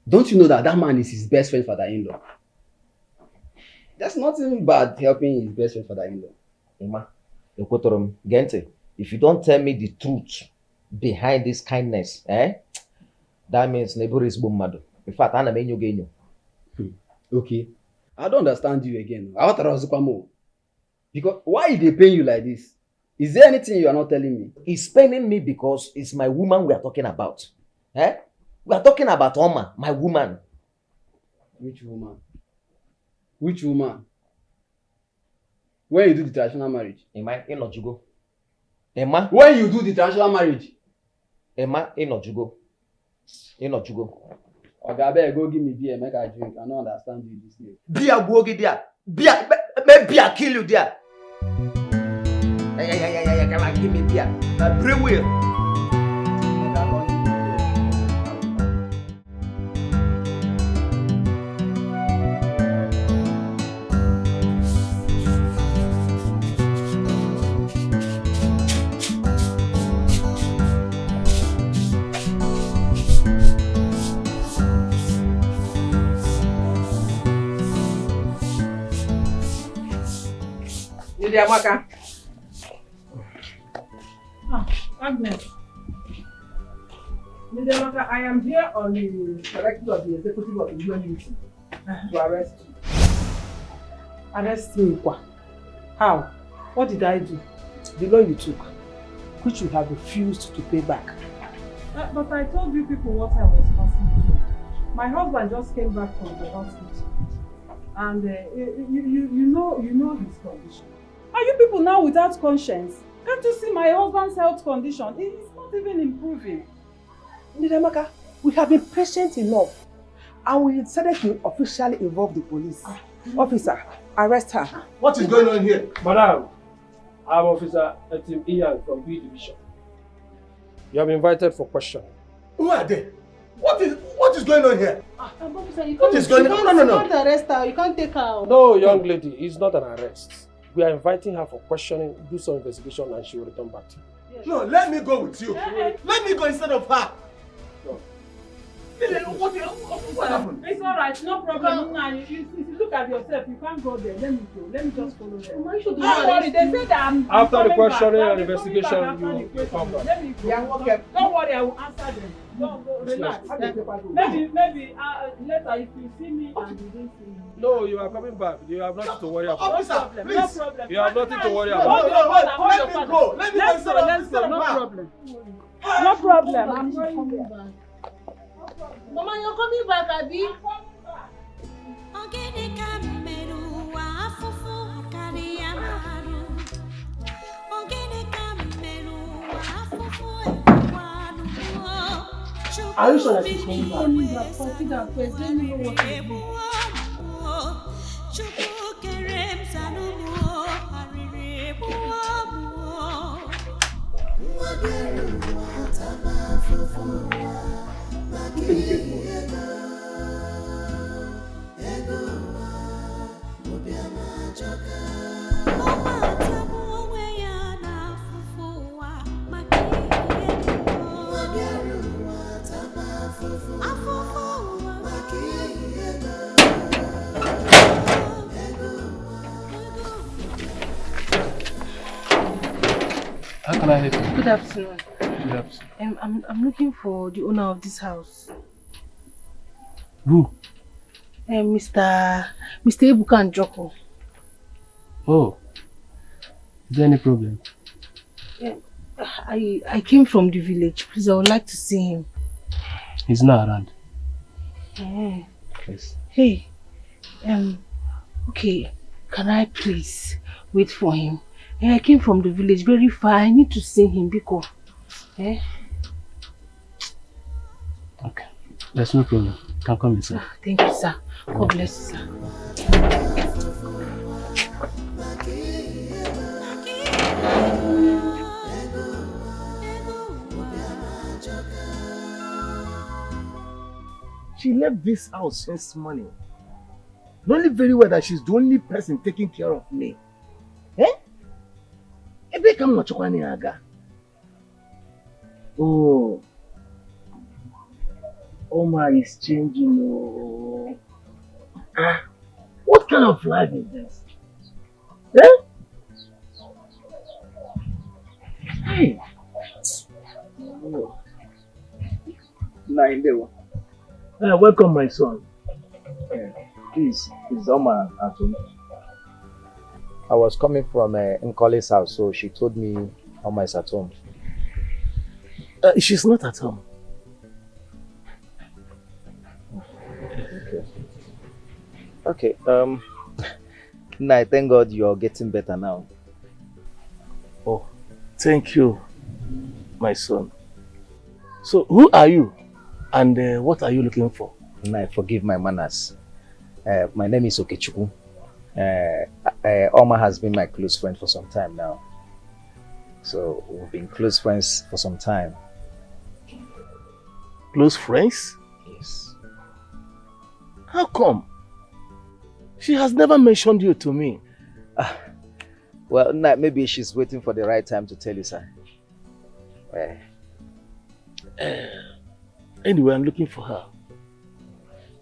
Don't you know that that man is his best friend father-in-law? There's nothing bad helping his best friend father-in-law. Ima, Ekotorom, Gente, if you don't tell me the truth behind this kindness, that means neighbor is boomado. In fact, I'm a you. Okay. I don't understand you again. I want to ask you more. Because why they paying you like this? Is there anything you are not telling me? He's paying me because it's my woman we are talking about. Eh? We are talking about Oma, my woman. Which woman? Which woman? When you do the traditional marriage? Emma, Inojugo. Emma? When you do the traditional marriage? Emma, Inojugo. Okay, I better go give me beer, make I drink. I don't understand you this day. Beer, Bogi there. Beer, maybe I kill you there. Yeah, come on, give me beer. Bring will. Amaka. Agnes. Amaka, I am here on the directive of the executive of the UNUT to arrest you. Arrest me, quoi? How? What did I do? The loan you took, which you have refused to pay back. But I told you people what I was passing through. My husband just came back from the hospital, and you know his condition. Are you people now without conscience? Can't you see my husband's health condition? It's not even improving. Ndidamaka, we have been patient enough, and we decided to officially involve the police. Officer, arrest her. What is going on here? Madam, I'm Officer Etim Ian from B Division. You have been invited for questioning. Who are they? What is going on here? Officer, What is going on? No. You can't arrest her. You can't take her. No, young lady, it's not an arrest. We are inviting her for questioning, do some investigation, and she will return back to you. Yes. No, let me go with you. Let me go instead of her. No. What happened? It's all right, no problem. No. If you look at yourself, you can't go there. Let me go. Let me just follow them. Don't worry, they said that I'm after the questioning back. and investigation, you come back. Let me go. Yeah, okay. Don't worry, I will answer them. Don't relax. Maybe later if you see me and you don't see me. No, you are coming back. You have nothing to worry about. Officer, No problem. please. No problem. You have nothing to worry No, about. Let me go. Let me go instead of Let's go. her. No problem. No problem. I'm going back. Mama, you're coming back, Abi. Are you sure that she's coming back? Consider first. Let me know what to do. How can I help you? Good afternoon. Good afternoon. I'm looking for the owner of this house. Who? Mr. Ebuka Njoko. Oh. Is there any problem? I came from the village. Please, I would like to see him. He's not around. Please. Hey. Okay. Can I please wait for him? I came from the village very far. I need to see him because. Okay. There's no problem. You can come inside. Thank you, sir. God bless you, sir. She left this house since morning. Knowing very well that she's the only person taking care of me. Ebe kam no chokwani aga. Oh. Oma is changing. Oh. What kind of life is this? Hey. Oh. Welcome, my son. Please, is Oma at home? I was coming from Nkole's house, so she told me Oma is at home. She's not at home. Okay. Nah, thank God you're getting better now. Oh, thank you, my son. So, who are you? And what are you looking for? Nah, forgive my manners. My name is Okechukwu. Oma has been my close friend for some time now. So, we've been close friends for some time. Close friends? Yes. How come? She has never mentioned you to me. Well, nah, maybe she's waiting for the right time to tell you, sir. Anyway, I'm looking for her.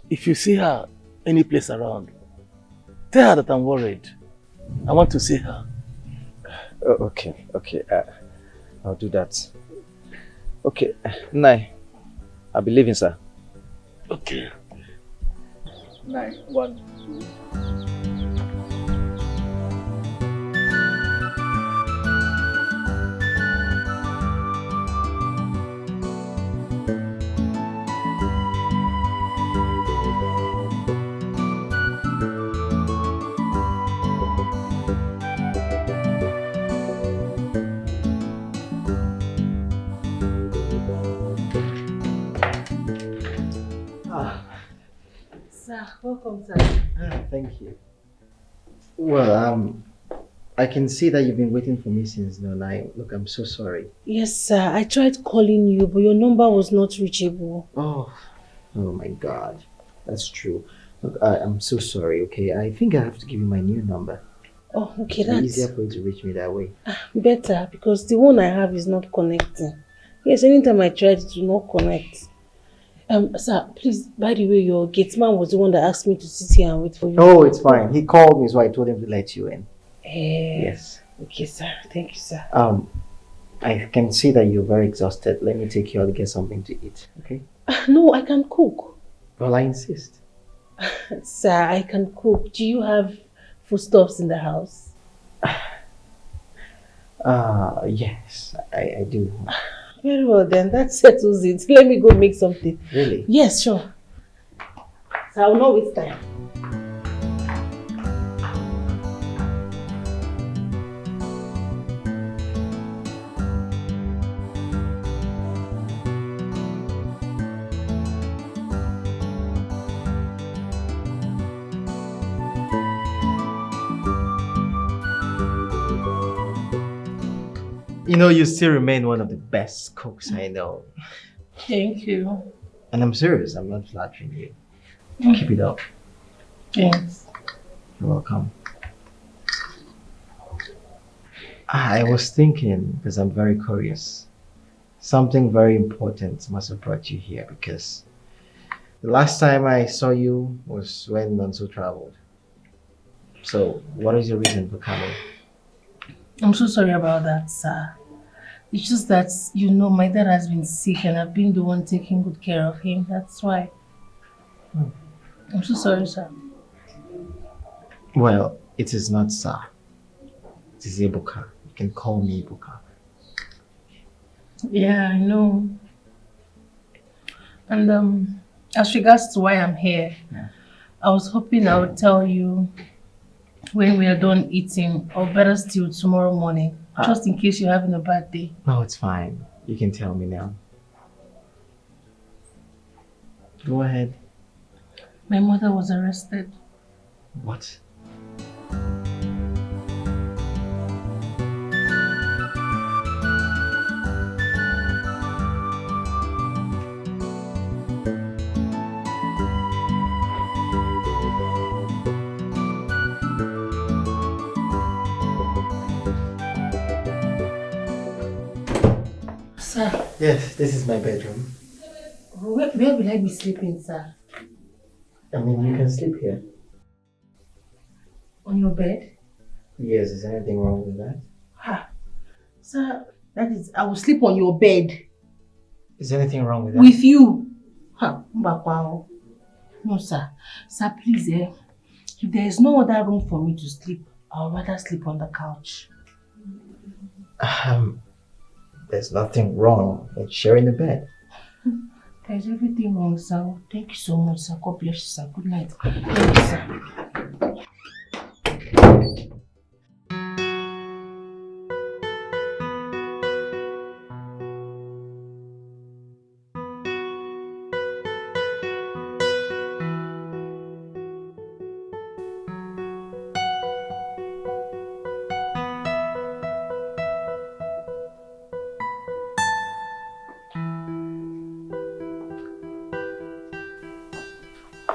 If you see her any place around, tell her that I'm worried. I want to see her. Oh, okay. I'll do that. Okay, Nai, I'll be leaving, sir. Okay. 9, 1, 2. Sir, welcome, sir. Thank you. Well, I can see that you've been waiting for me since now. Look, I'm so sorry. Yes, sir. I tried calling you, but your number was not reachable. Oh my God. That's true. Look, I'm so sorry, okay? I think I have to give you my new number. Oh, okay, It's that's easier for you to reach me that way. better because the one I have is not connecting. Yes, anytime I tried it will not connect. Sir, please, by the way, your gate man was the one that asked me to sit here and wait for you. Oh, it's fine. He called me, so I told him to let you in. Yes. Okay, sir. Thank you, sir. I can see that you're very exhausted. Let me take you out to get something to eat, okay? No, I can cook. Well, I insist. Sir, I can cook. Do you have foodstuffs in the house? Yes, I do. Very well then, that settles it. Let me go make something. Really? Yes, sure. So I will not waste time. You know, you still remain one of the best cooks I know. Thank you. And I'm serious, I'm not flattering you. Keep it up. Thanks. You're welcome. I was thinking, because I'm very curious, something very important must have brought you here because the last time I saw you was when Nonso traveled. So, what is your reason for coming? I'm so sorry about that, sir. It's just that, you know, my dad has been sick and I've been the one taking good care of him. That's why. I'm so sorry, sir. Well, it is not sir. It is Ibuka. You can call me Ibuka. Yeah, I know. And as regards to why I'm here, I was hoping I would tell you when we are done eating, or better still tomorrow morning, just in case you're having a bad day. No, it's fine. You can tell me now. Go ahead. My mother was arrested. What? Sir. Yes, this is my bedroom. Where will I be sleeping, sir? I mean, you can sleep here. On your bed? Yes, is anything wrong with that? Sir, that is, I will sleep on your bed. Is anything wrong with that? With you? Wow. No, sir. Sir, please, if there is no other room for me to sleep, I'll rather sleep on the couch. There's nothing wrong in sharing the bed. There's everything wrong, sir. Thank you so much, sir. God bless you, sir. Good night. Thank you, sir.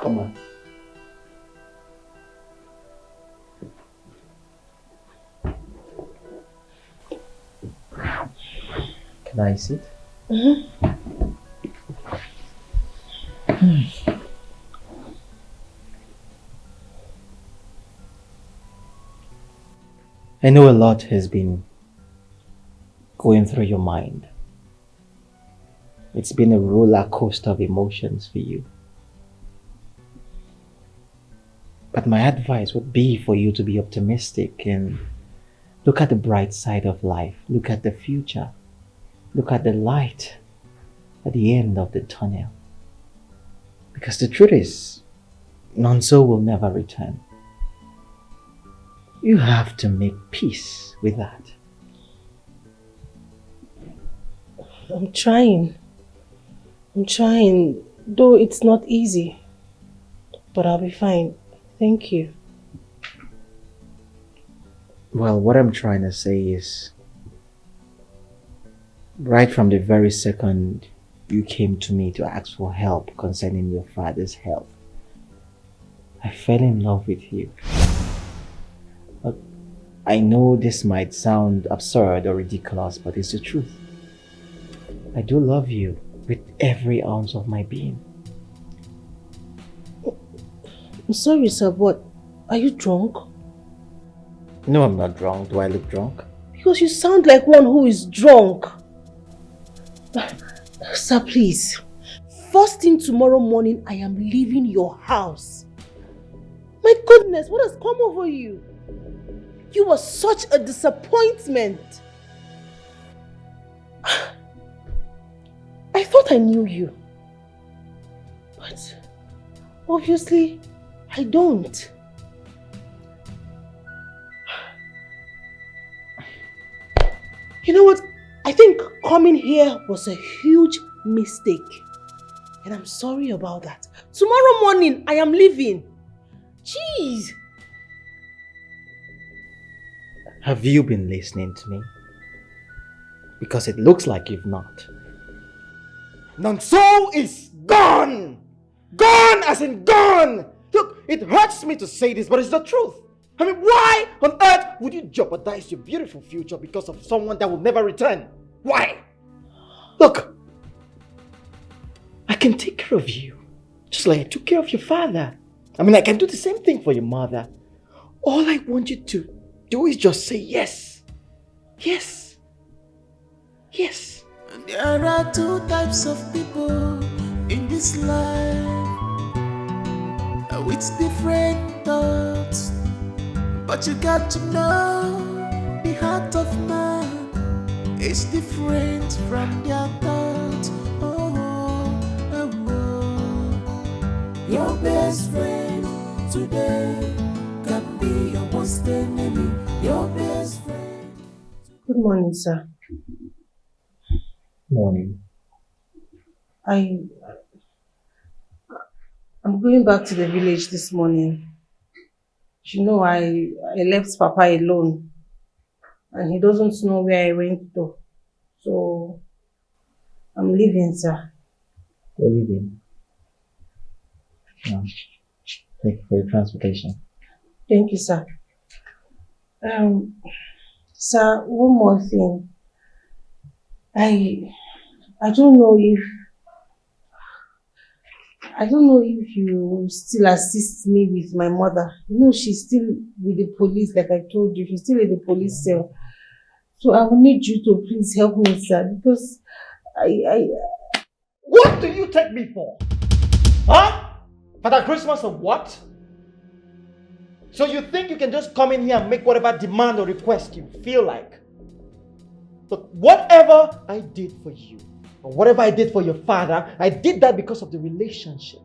Come on. Can I sit? I know a lot has been going through your mind. It's been a roller coaster of emotions for you. But my advice would be for you to be optimistic and look at the bright side of life. Look at the future. Look at the light at the end of the tunnel. Because the truth is, Nonso will never return. You have to make peace with that. I'm trying, though it's not easy. But I'll be fine. Thank you. Well, what I'm trying to say is, right from the very second you came to me to ask for help concerning your father's health, I fell in love with you. But I know this might sound absurd or ridiculous, but it's the truth. I do love you with every ounce of my being. I'm sorry, sir, but are you drunk? No, I'm not drunk. Do I look drunk? Because you sound like one who is drunk. Sir, please. First thing tomorrow morning, I am leaving your house. My goodness, what has come over you? You were such a disappointment. I thought I knew you. But obviously, I don't. You know what? I think coming here was a huge mistake. And I'm sorry about that. Tomorrow morning, I am leaving. Jeez. Have you been listening to me? Because it looks like you've not. Nonso is gone! Gone as in gone! Look, it hurts me to say this, but it's the truth. I mean, why on earth would you jeopardize your beautiful future because of someone that will never return? Why? Look, I can take care of you, just like I took care of your father. I mean, I can do the same thing for your mother. All I want you to do is just say yes. Yes. Yes. There are two types of people in this life with different thoughts, but you got to know the heart of man is different from their thoughts. Your best friend today can be your worst enemy. Your best friend. Good morning, sir. Morning. I'm going back to the village this morning. You know, I left Papa alone and he doesn't know where I went to. So I'm leaving, sir. You're leaving? No. Thank you for your transportation. Thank you, sir. Sir, one more thing. I don't know if you still assist me with my mother. You know, she's still with the police, like I told you. She's still in the police cell. So I will need you to please help me, sir, because What do you take me for? Huh? Father Christmas or what? So you think you can just come in here and make whatever demand or request you feel like? But whatever I did for you, or whatever I did for your father, I did that because of the relationship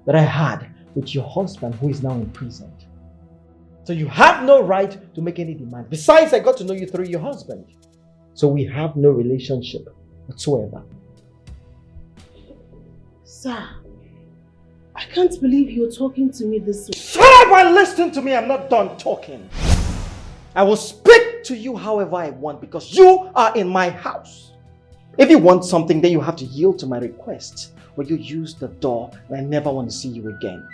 that I had with your husband who is now imprisoned. So you have no right to make any demand. Besides, I got to know you through your husband. So we have no relationship whatsoever. Sir, I can't believe you're talking to me this way. Shut up and listen to me. I'm not done talking. I will speak to you however I want because you are in my house. If you want something, then you have to yield to my request or you use the door and I never want to see you again.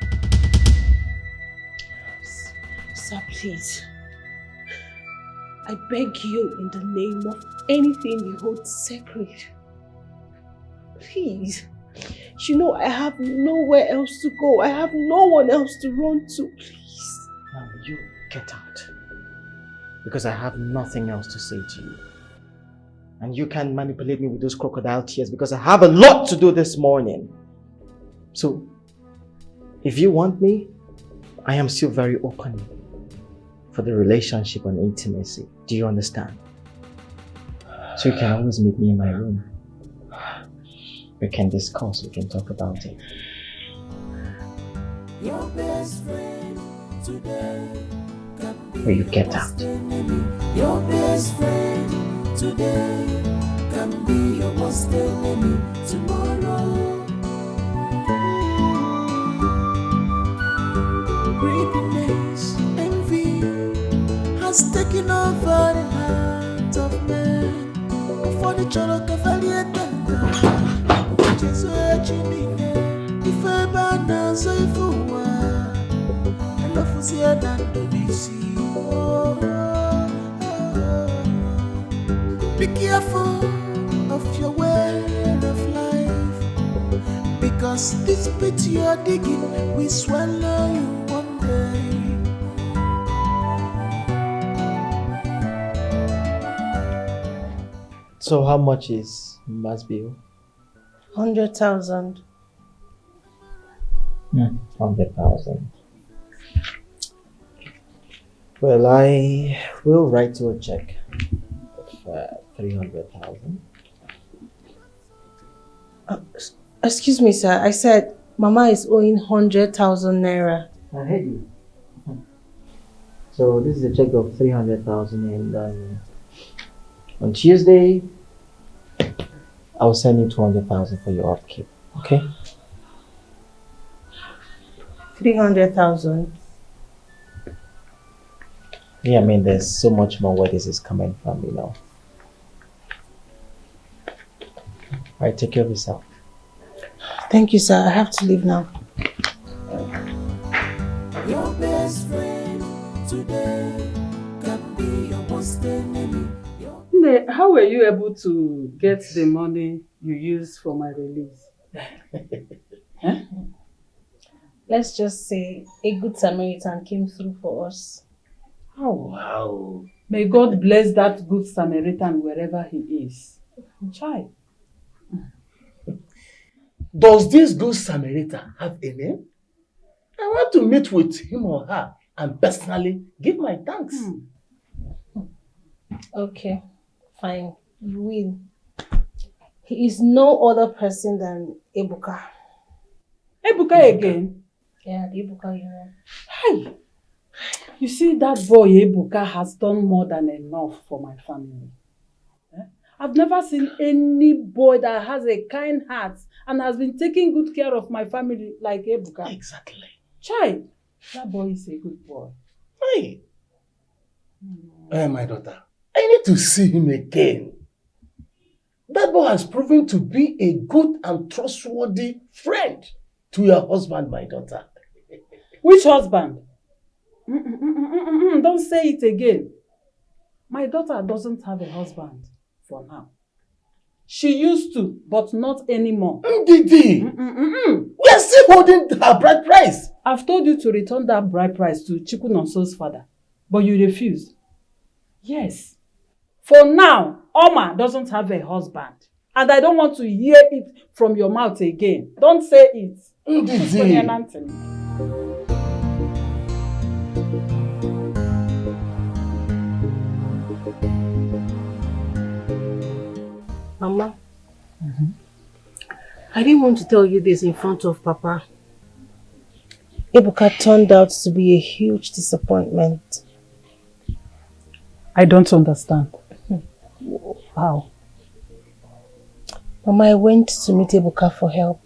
Sir, please. I beg you in the name of anything you hold sacred. Please. You know I have nowhere else to go. I have no one else to run to. Please. Now you get out. Because I have nothing else to say to you. And you can't manipulate me with those crocodile tears because I have a lot to do this morning. So, if you want me, I am still very open for the relationship and intimacy. Do you understand? So you can always meet me in my room. We can discuss, we can talk about it. Your best friend today can be Or you get out. your best friend today can be your worst enemy tomorrow. Greediness, envy has taken over the heart of man. Before the cholo kafalieta, Jesus if I ban so if you are, and love was here than dubious. Be careful of your way of life, because this pit you're digging will swallow you one day. So how much is Mass bill? 100,000. 100,000. Well, I will write you a check of 300,000. Excuse me, sir. I said Mama is owing 100,000 naira. I heard you. So this is a check of 300,000 and On Tuesday, I will send you 200,000 for your upkeep. Okay? 300,000. Yeah, I mean, there's so much more where this is coming from, you know. Alright, take care of yourself. Thank you, sir. I have to leave now. Your best friend today can be your worst enemy. How were you able to get the money you used for my release? Huh? Let's just say a good Samaritan came through for us. Oh, wow. May God bless that good Samaritan wherever he is. Chai. Does this good Samaritan have a name? I want to meet with him or her and personally give my thanks. Okay, fine. You will. He is no other person than Ebuka. Ebuka again? Yeah, Ebuka, you know. Hi. You see, that boy Ebuka has done more than enough for my family. I've never seen any boy that has a kind heart and has been taking good care of my family like Ebuka. Exactly. Chai, that boy is a good boy. Hey. My daughter, I need to see him again. That boy has proven to be a good and trustworthy friend to your husband, my daughter. Which husband? Don't say it again. My daughter doesn't have a husband for now. She used to, but not anymore. Didi, we are still holding her bride price. I've told you to return that bride price to Chiku Nonso's father, but you refused. Yes. For now, Oma doesn't have a husband. And I don't want to hear it from your mouth again. Don't say it. Didi. Mama, I didn't want to tell you this in front of Papa. Ebuka turned out to be a huge disappointment. I don't understand. How? Mama, I went to meet Ebuka for help,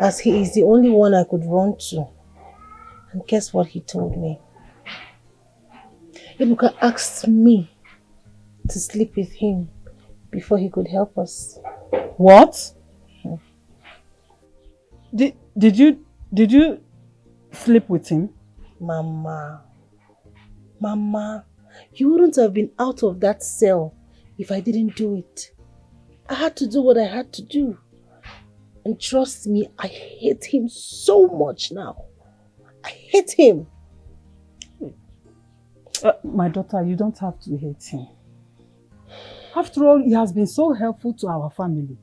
as he is the only one I could run to. And guess what he told me? Ebuka asked me to sleep with him before he could help us. What? Did you sleep with him? Mama, you wouldn't have been out of that cell if I didn't do it. I had to do what I had to do. And trust me, I hate him so much now. I hate him. My daughter, you don't have to hate him. After all, he has been so helpful to our family.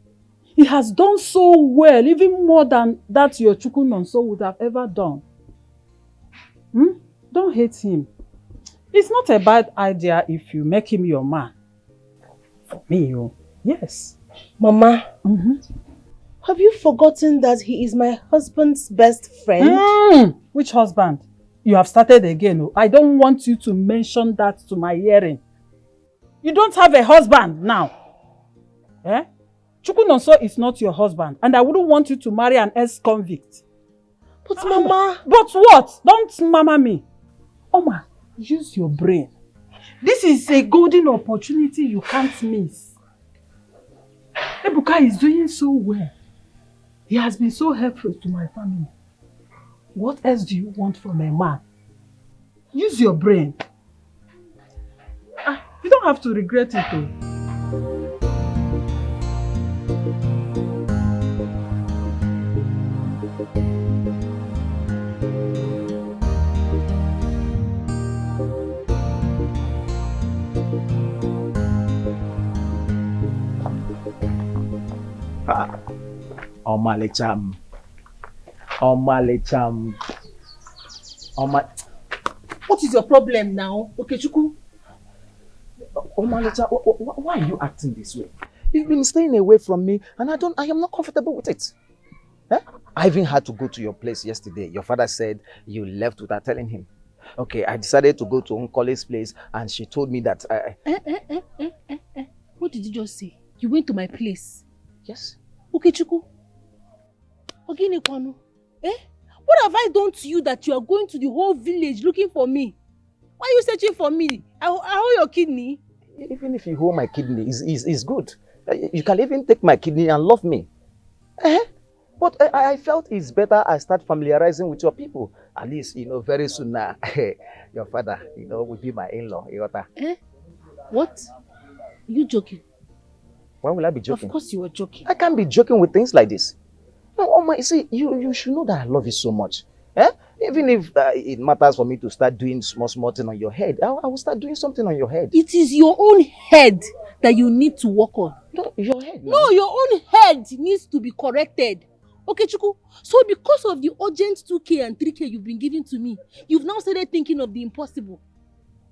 He has done so well, even more than that your Chukwu Nonso would have ever done. Don't hate him. It's not a bad idea if you make him your man. For me, yes. Mama, have you forgotten that he is my husband's best friend? Which husband? You have started again. I don't want you to mention that to my hearing. You don't have a husband now. Chukwu Nonso is not your husband, and I wouldn't want you to marry an ex-convict. But Mama... But what? Don't mama me. Oma, use your brain. This is a golden opportunity you can't miss. Ebuka is doing so well. He has been so helpful to my family. What else do you want from a man? Use your brain. You don't have to regret it though. Omalecham. What is your problem now, Okechukwu? Omalecha, why are you acting this way? You've been staying away from me and I am not comfortable with it. I even had to go to your place yesterday. Your father said you left without telling him. Okay, I decided to go to Nkole's place and she told me that What did you just say? You went to my place? Yes. Okechukwu? Oginekwanu? What have I done to you that you are going to the whole village looking for me? Why are you searching for me? I hold your kidney. Even if you hold my kidney, it's good. You can even take my kidney and love me. But I felt it's better I start familiarizing with your people. At least, very soon now, your father, will be my in-law. What? Are you joking? Why will I be joking? Of course you were joking. I can't be joking with things like this. No, Oma, see, you should know that I love you so much. Even if it matters for me to start doing small thing on your head, I will start doing something on your head. It is your own head that you need to work on. No, your head. No, your own head needs to be corrected. Okay, Chuku. So because of the urgent 2K and 3K you've been giving to me, you've now started thinking of the impossible.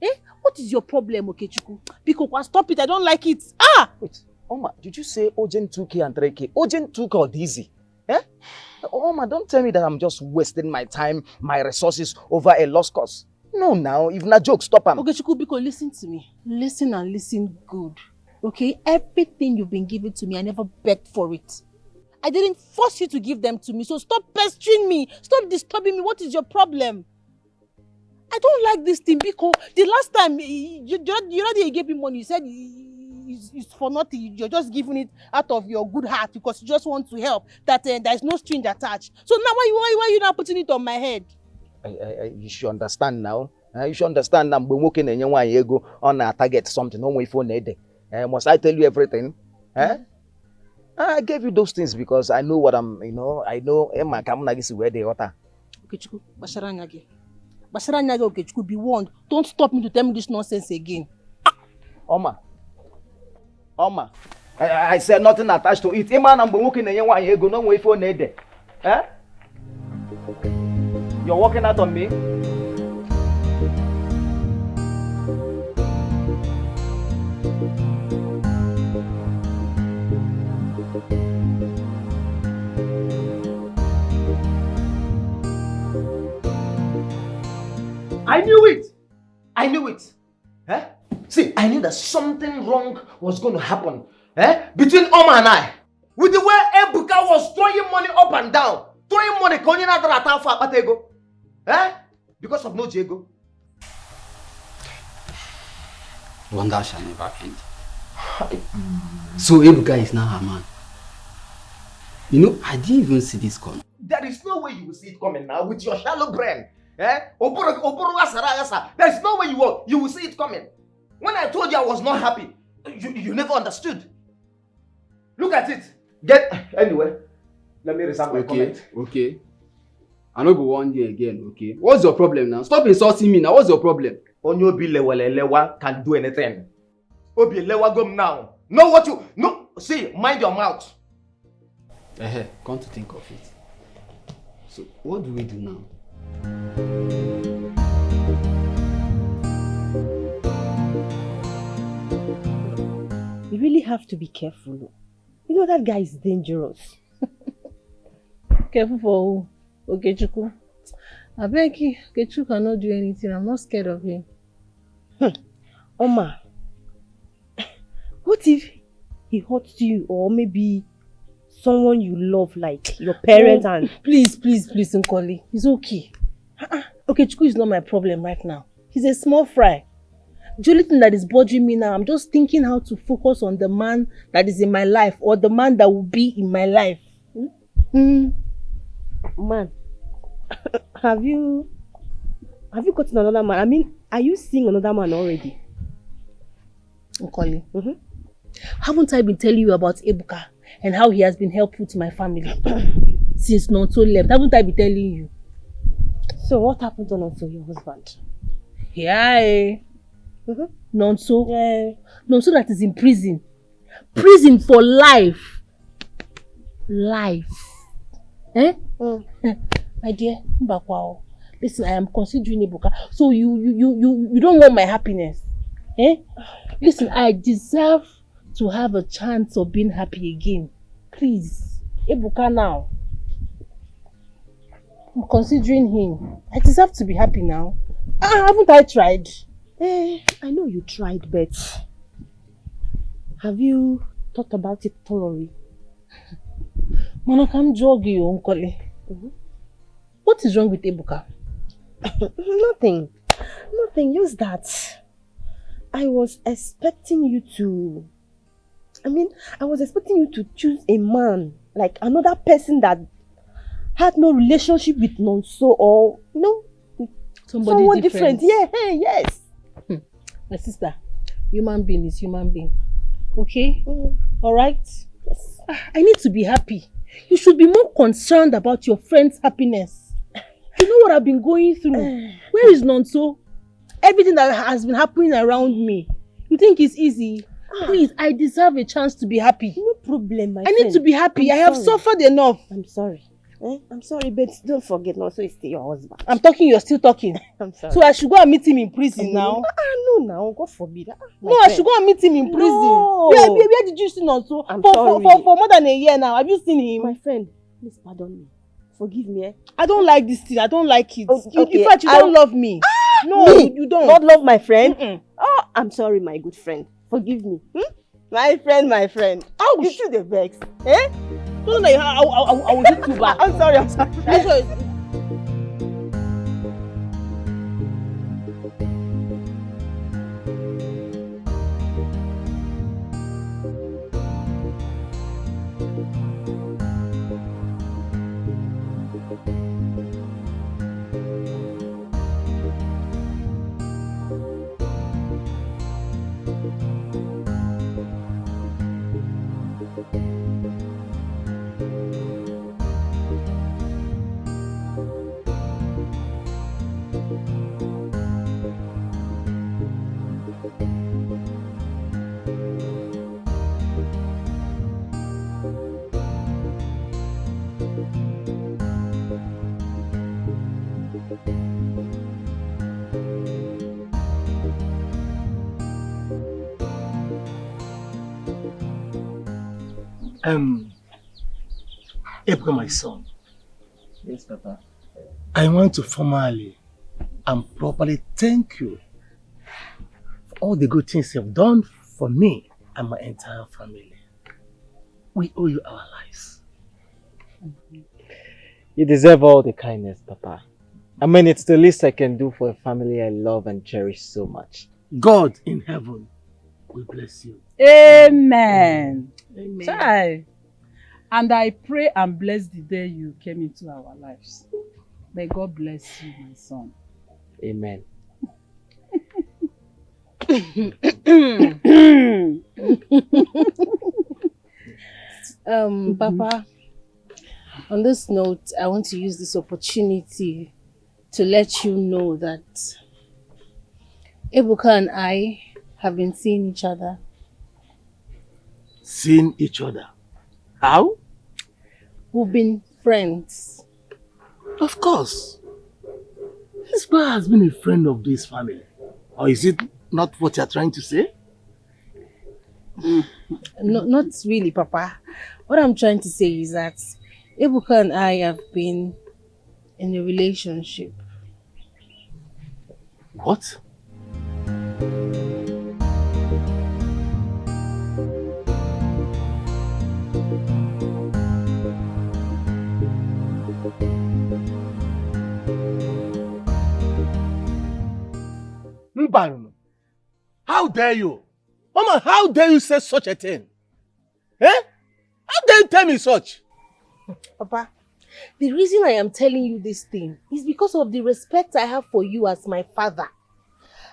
Eh? What is your problem, okay, Chuku? Because stop it, I don't like it. Ah! Wait, Oma, did you say urgent 2K and 3K? Urgent 2K or easy? Eh? Oma, don't tell me that I'm just wasting my time, my resources over a lost cause. No, now, if not joke, stop him. Okay, Chuku, Biko, listen to me. Listen and listen good. Okay? Everything you've been giving to me, I never begged for it. I didn't force you to give them to me, so stop pestering me. Stop disturbing me. What is your problem? I don't like this thing because the last time you gave me money, you said it's for nothing. You're just giving it out of your good heart because you just want to help. That there's no string attached. So now why are you not putting it on my head? You should understand now. You should understand now. When working in your ego on a target something, no way for need. Must I tell you everything? I gave you those things because I know what I'm. I know. Emma, come na where they are. Okay, Chuku, Basharanyage. Basharanyage, okay, Chuku, be warned. Don't stop me to tell me this nonsense again. Oma, I said nothing attached to it. Emma, I'm working in your ego. No way for need. You're walking out on me. I knew it. See, I knew that something wrong was going to happen between Oma and I. With the way Ebuka was throwing money up and down. Throwing money, because of no Diego. Wonder shall never end. So Ebuka is now her man. I didn't even see this coming. There is no way you will see it coming now with your shallow brain. There is no way you will see it coming. When I told you I was not happy, you never understood. Look at it. Anyway, let me reserve my comment. Okay. I no go one day again, okay? What's your problem now? Stop insulting me now. What's your problem? Onyobi lewa can do anything. Obi lewa go now. Know what you... No, see, mind your mouth. Come to think of it. So, what do we do now? You really have to be careful. You know that guy is dangerous. Careful for who? Okechukwu. I beg you, Okechukwu cannot do anything. I'm not scared of him. Oma, what if he hurts you or maybe someone you love like your parents and... Please, Nkoli. It's okay. Okechukwu is not my problem right now. He's a small fry. The only thing that is bothering me now, I'm just thinking how to focus on the man that is in my life or the man that will be in my life. Man, have you gotten another man? I mean, are you seeing another man already? Nkoli, haven't I been telling you about Ebuka and how he has been helpful to my family since Nonso left? Haven't I been telling you? So what happened to Nonso, your husband? Yeah. Nonso. Nonso that is in prison. Prison for life. My dear, listen, I am considering Ebuka. So you don't want my happiness. Listen, I deserve to have a chance of being happy again. Please, Ebuka now. I'm considering him. I deserve to be happy now. Haven't I tried? I know you tried, but have you thought about it thoroughly? Monokam jogi Uncle. What is wrong with Ebuka? Nothing, just that I was expecting you to choose a man, like another person that had no relationship with Nonso or, someone different. Yeah, yes. My sister, human being is human being. Okay? All right? Yes. I need to be happy. You should be more concerned about your friend's happiness. You know what I've been going through. Where is Nonso? Everything that has been happening around me. You think it's easy? Please, I deserve a chance to be happy. No problem, my I friend. need to be happy. I'm I have sorry. suffered enough. I'm sorry. I'm sorry, but don't forget, Nonso is still your husband. I'm talking, you're still talking. I'm sorry. So I should go and meet him in prison now? No, now, God forbid. No, I should go and meet him in prison. No. Where did you see Nonso? I'm for sorry. more than a year now. Have you seen him? My friend, please pardon me. Forgive me, eh? I don't like this thing. I don't like it. Okay, In fact, you don't love me. No, me? you don't. Not love my friend? Oh, I'm sorry, my good friend. Forgive me. My friend. Ouch. You should the vex. Eh? No, I will hit you back. I'm sorry. April, my son. Yes, Papa. I want to formally and properly thank you for all the good things you've done for me and my entire family. We owe you our lives. You deserve all the kindness, Papa. I mean, it's the least I can do for a family I love and cherish so much. God in heaven will bless you. Amen. Amen. Child. And I pray and bless the day you came into our lives. May God bless you, my son. Amen. Papa, on this note, I want to use this opportunity to let you know that Ebuka and I have been seeing each other. Seeing each other? How? We've been friends. Of course. This boy has been a friend of this family. Or is it not what you're trying to say? No, not really, Papa. What I'm trying to say is that Ebuka and I have been in a relationship. What? How dare you? Mama, how dare you say such a thing? Eh? How dare you tell me such? Papa, the reason I am telling you this thing is because of the respect I have for you as my father.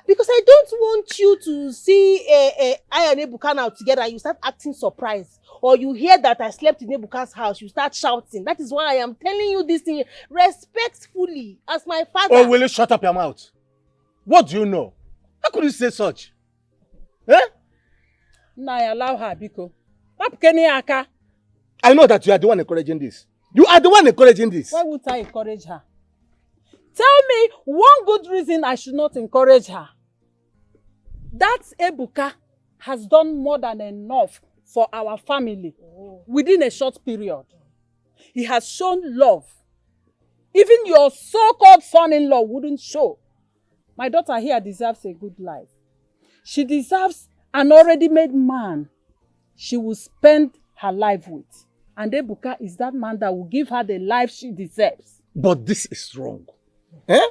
Because I don't want you to see I and Ebuka now together and you start acting surprised. Or you hear that I slept in Ebuka's house, you start shouting. That is why I am telling you this thing respectfully as my father. Oh, will you shut up your mouth? What do you know? How could you say such? Eh? Nah, allow her, Biko. I know that you are the one encouraging this. You are the one encouraging this. Why would I encourage her? Tell me one good reason I should not encourage her. That Ebuka has done more than enough for our family within a short period. He has shown love. Even your so-called son-in-law wouldn't show. My daughter here deserves a good life. She deserves an already made man she will spend her life with. And Ebuka is that man that will give her the life she deserves. But this is wrong. Eh?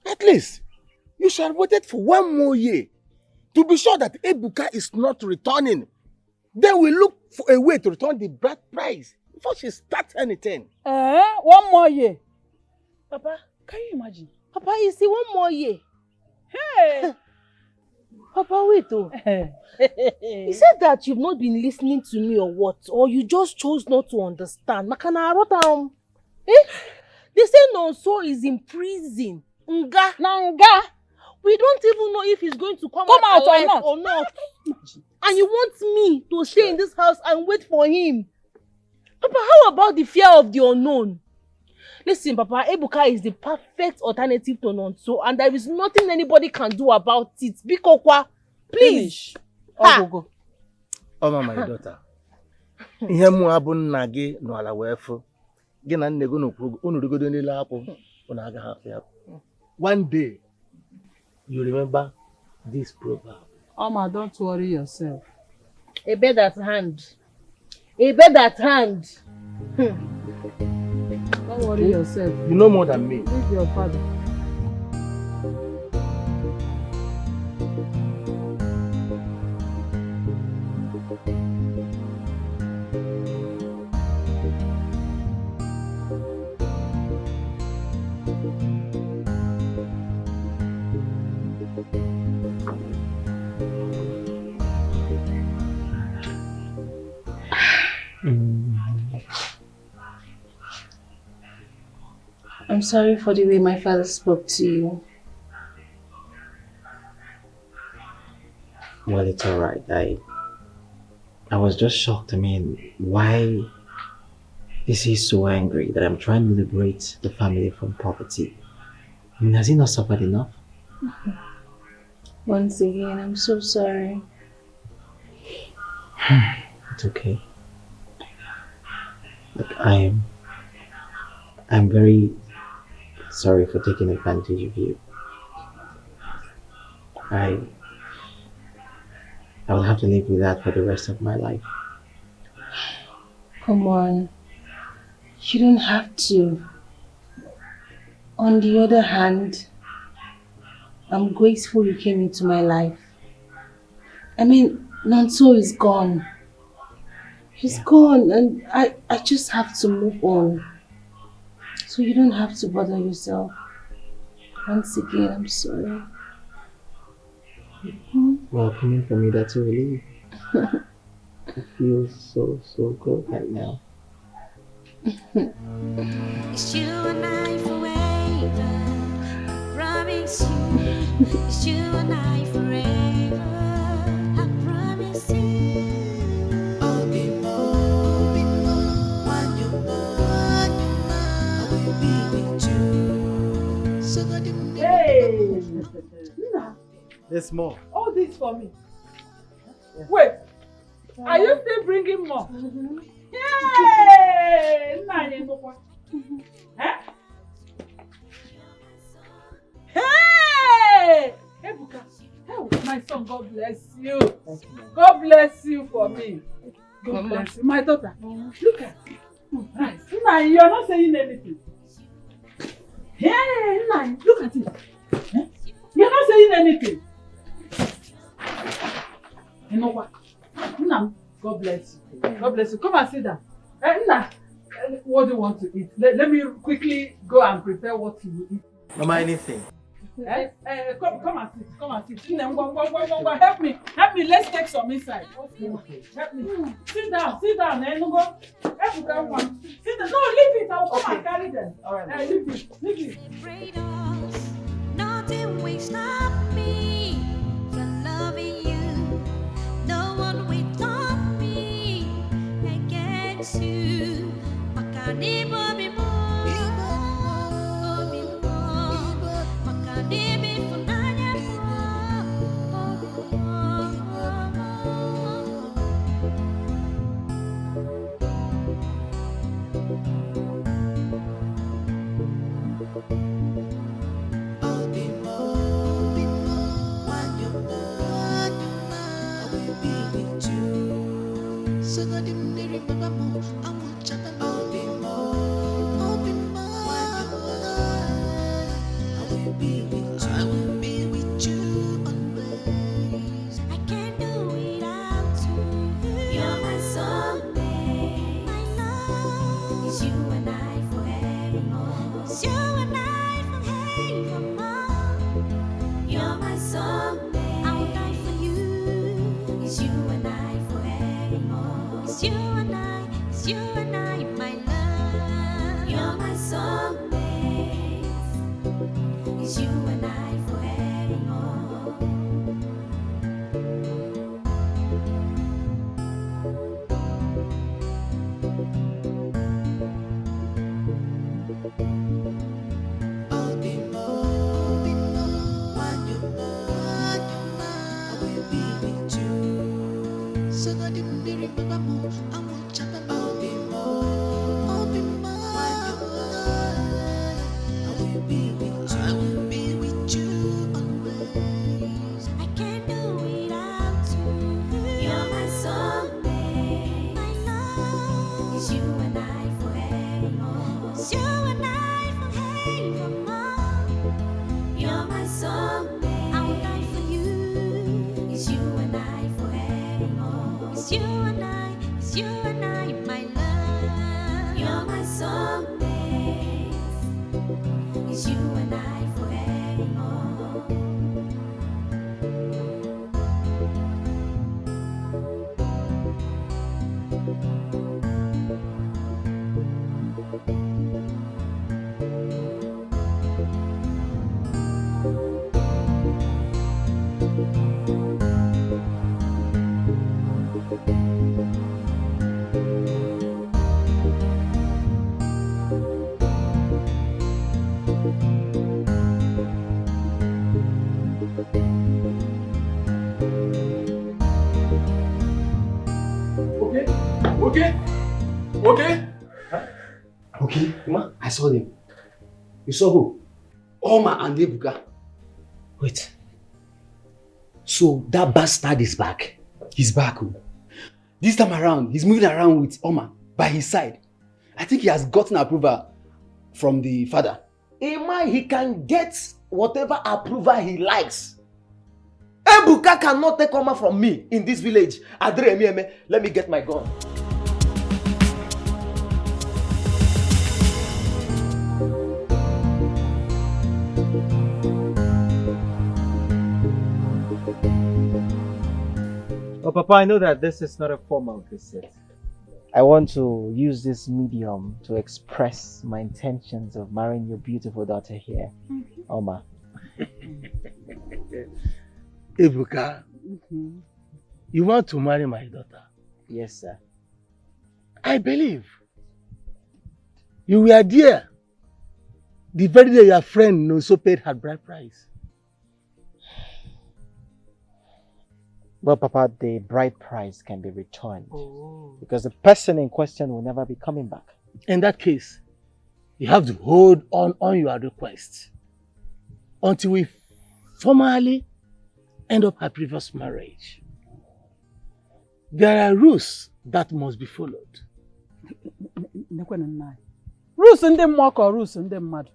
At least, you should have waited for 1 more year to be sure that Ebuka is not returning. Then we look for a way to return the bride price before she starts anything. 1 more year? Papa, can you imagine? Papa, you see 1 more year. Hey! Papa, wait oh. You said that you've not been listening to me or what? Or you just chose not to understand. Makana Arotam. Eh? They say Nonso is in prison. Nga. Nanga. We don't even know if he's going to come out or alive not. or not. And you want me to stay in this house and wait for him? Papa, how about the fear of the unknown? Listen, Papa, Ebuka is the perfect alternative to Nonso, and there is nothing anybody can do about it. Bikokwa, please. Go. Oh, my daughter. Ihe mụ abụ nna gị n'ala wee fụ. Gị na nne gị unu rigodo n'ile akwụ, unu agaghị afụ ya. One day, you remember this proverb. Oma, don't worry yourself. A bed at hand. A bed at hand. Don't worry yourself. You know more than me. Leave your father. I'm sorry for the way my father spoke to you. Well, it's alright. I was just shocked. I mean, why is he so angry that I'm trying to liberate the family from poverty? I mean, has he not suffered enough? Once again, I'm so sorry. It's okay. Look, I'm very sorry for taking advantage of you. I will have to live with that for the rest of my life. Come on. You don't have to. On the other hand, I'm grateful you came into my life. I mean, Nonso is gone. He's gone, and I just have to move on. So you don't have to bother yourself. Once again, I'm sorry. Well, coming from me, that's a relief. I feel so good right now. It's you and I forever. Promise you. It's you and I forever. I promise you. I'll be more when you're not. I will be with you. So that Hey! There's more. All this for me. Wait. Are you still bringing more? Yay! Hey! Ebuka. Hey, my son, God bless you. God bless you for me. God bless you. My daughter, look at you. Right. Nah, you're not saying anything. Hey, nah, look at it. You're not saying anything. You know what? Nah, God bless you. God bless you. Come and sit down. Nah, what do you want to eat? Let me quickly go and prepare what you will eat. Mama, anything? Come and sit. Come and sit. Help me. Help me. Let's take some inside. Okay. Help me. Sit down. Sit down. Sit down. No, leave it. I'll come and carry them. All right. Leave it. Leave it. nothing will stop me from loving you. No one will stop me against you. You and I forevermore. So God didn't remember more. I won't chat about me more. I'll be mine. I will be with you. I will be with you always. I can't do without you. You're my soulmate. My love is you and I forevermore. It's you and I forevermore. You're my soulmate. I will die for you. It's you and I forevermore. It's you and I. It's you and I, my love. You're my soulmate. It's you and I forevermore. Okay? Okay, Ma, I saw them. You saw who? Oma and Ebuka. Wait. So that bastard is back. He's back. Oh. This time around, he's moving around with Oma by his side. I think he has gotten approval from the father. Emma, he can get whatever approval he likes. Ebuka cannot take Oma from me in this village. Adre, let me get my gun. Oh, Papa, I know that this is not a formal visit. I want to use this medium to express my intentions of marrying your beautiful daughter here, Oma. Ebuka, you want to marry my daughter? Yes, sir. I believe. You were there the very day your friend Nonso paid her bride price. Well, Papa, the bride price can be returned because the person in question will never be coming back. In that case, you have to hold on your request until we formally end up our previous marriage. There are rules that must be followed. Rules in the mock or rules in the mud?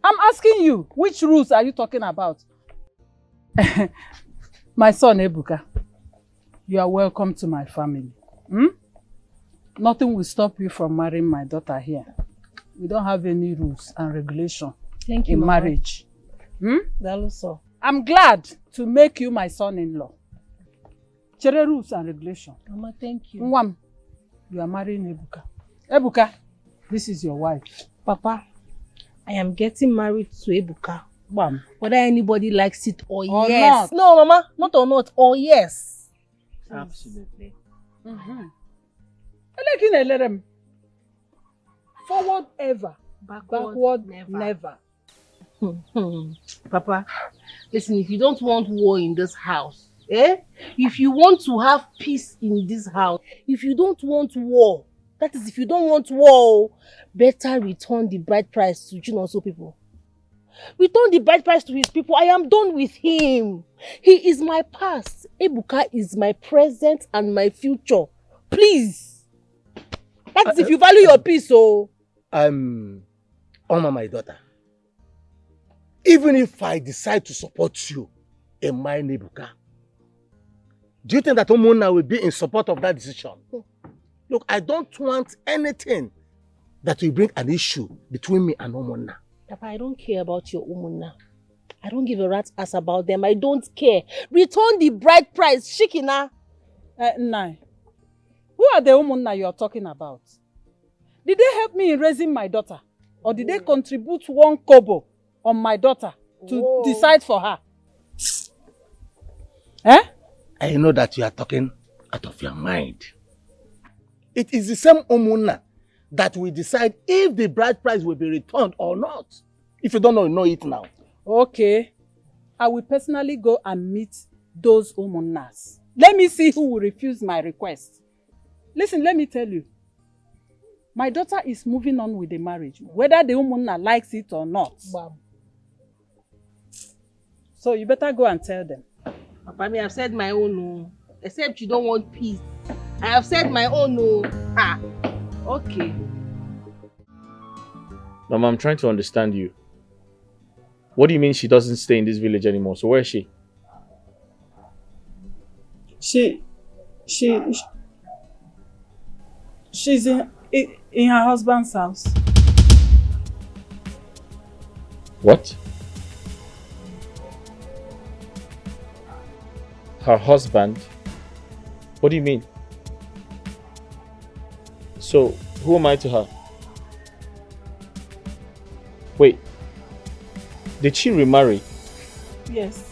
I'm asking you, which rules are you talking about? My son Ebuka, you are welcome to my family. Nothing will stop you from marrying my daughter here. We don't have any rules and regulations in marriage. I'm glad to make you my son-in-law. Chere rules and regulations. Mama, thank you. Mwam, you are marrying Ebuka. Ebuka, this is your wife. Papa, I am getting married to Ebuka. Bam. Whether anybody likes it or not. yes. No, Mama, not or not, or yes. Absolutely. Forward ever, backward never. Papa, listen, if you don't want war in this house, if you want to have peace in this house, if you don't want war, that is, if you don't want war, better return the bride price to Nonso people. Return the bride price to his people. I am done with him. He is my past. Ebuka is my present and my future. Please. That is if you value your peace, oh. Oma, my daughter. Even if I decide to support you in my Ebuka, do you think that Omona will be in support of that decision? Look, I don't want anything that will bring an issue between me and Omona. Papa, I don't care about your Omona. I don't give a rat's ass about them. I don't care. Return the bride price, Shikina. Nai, who are the Omona you are talking about? Did they help me in raising my daughter? Or did they contribute 1 kobo on my daughter to decide for her? I know that you are talking out of your mind. It is the same Omona that will decide if the bride price will be returned or not. If you don't know it now. Okay. I will personally go and meet those Omonas. Let me see who will refuse my request. Listen, let me tell you. My daughter is moving on with the marriage, whether the woman likes it or not. Wow. So you better go and tell them. Papa, me have said my own no. Except you don't want peace. I have said my own no. Ah, okay. Mama, I'm trying to understand you. What do you mean she doesn't stay in this village anymore? So where is she? She's in her husband's house. What? Her husband? What do you mean? So, who am I to her? Wait, did she remarry? Yes.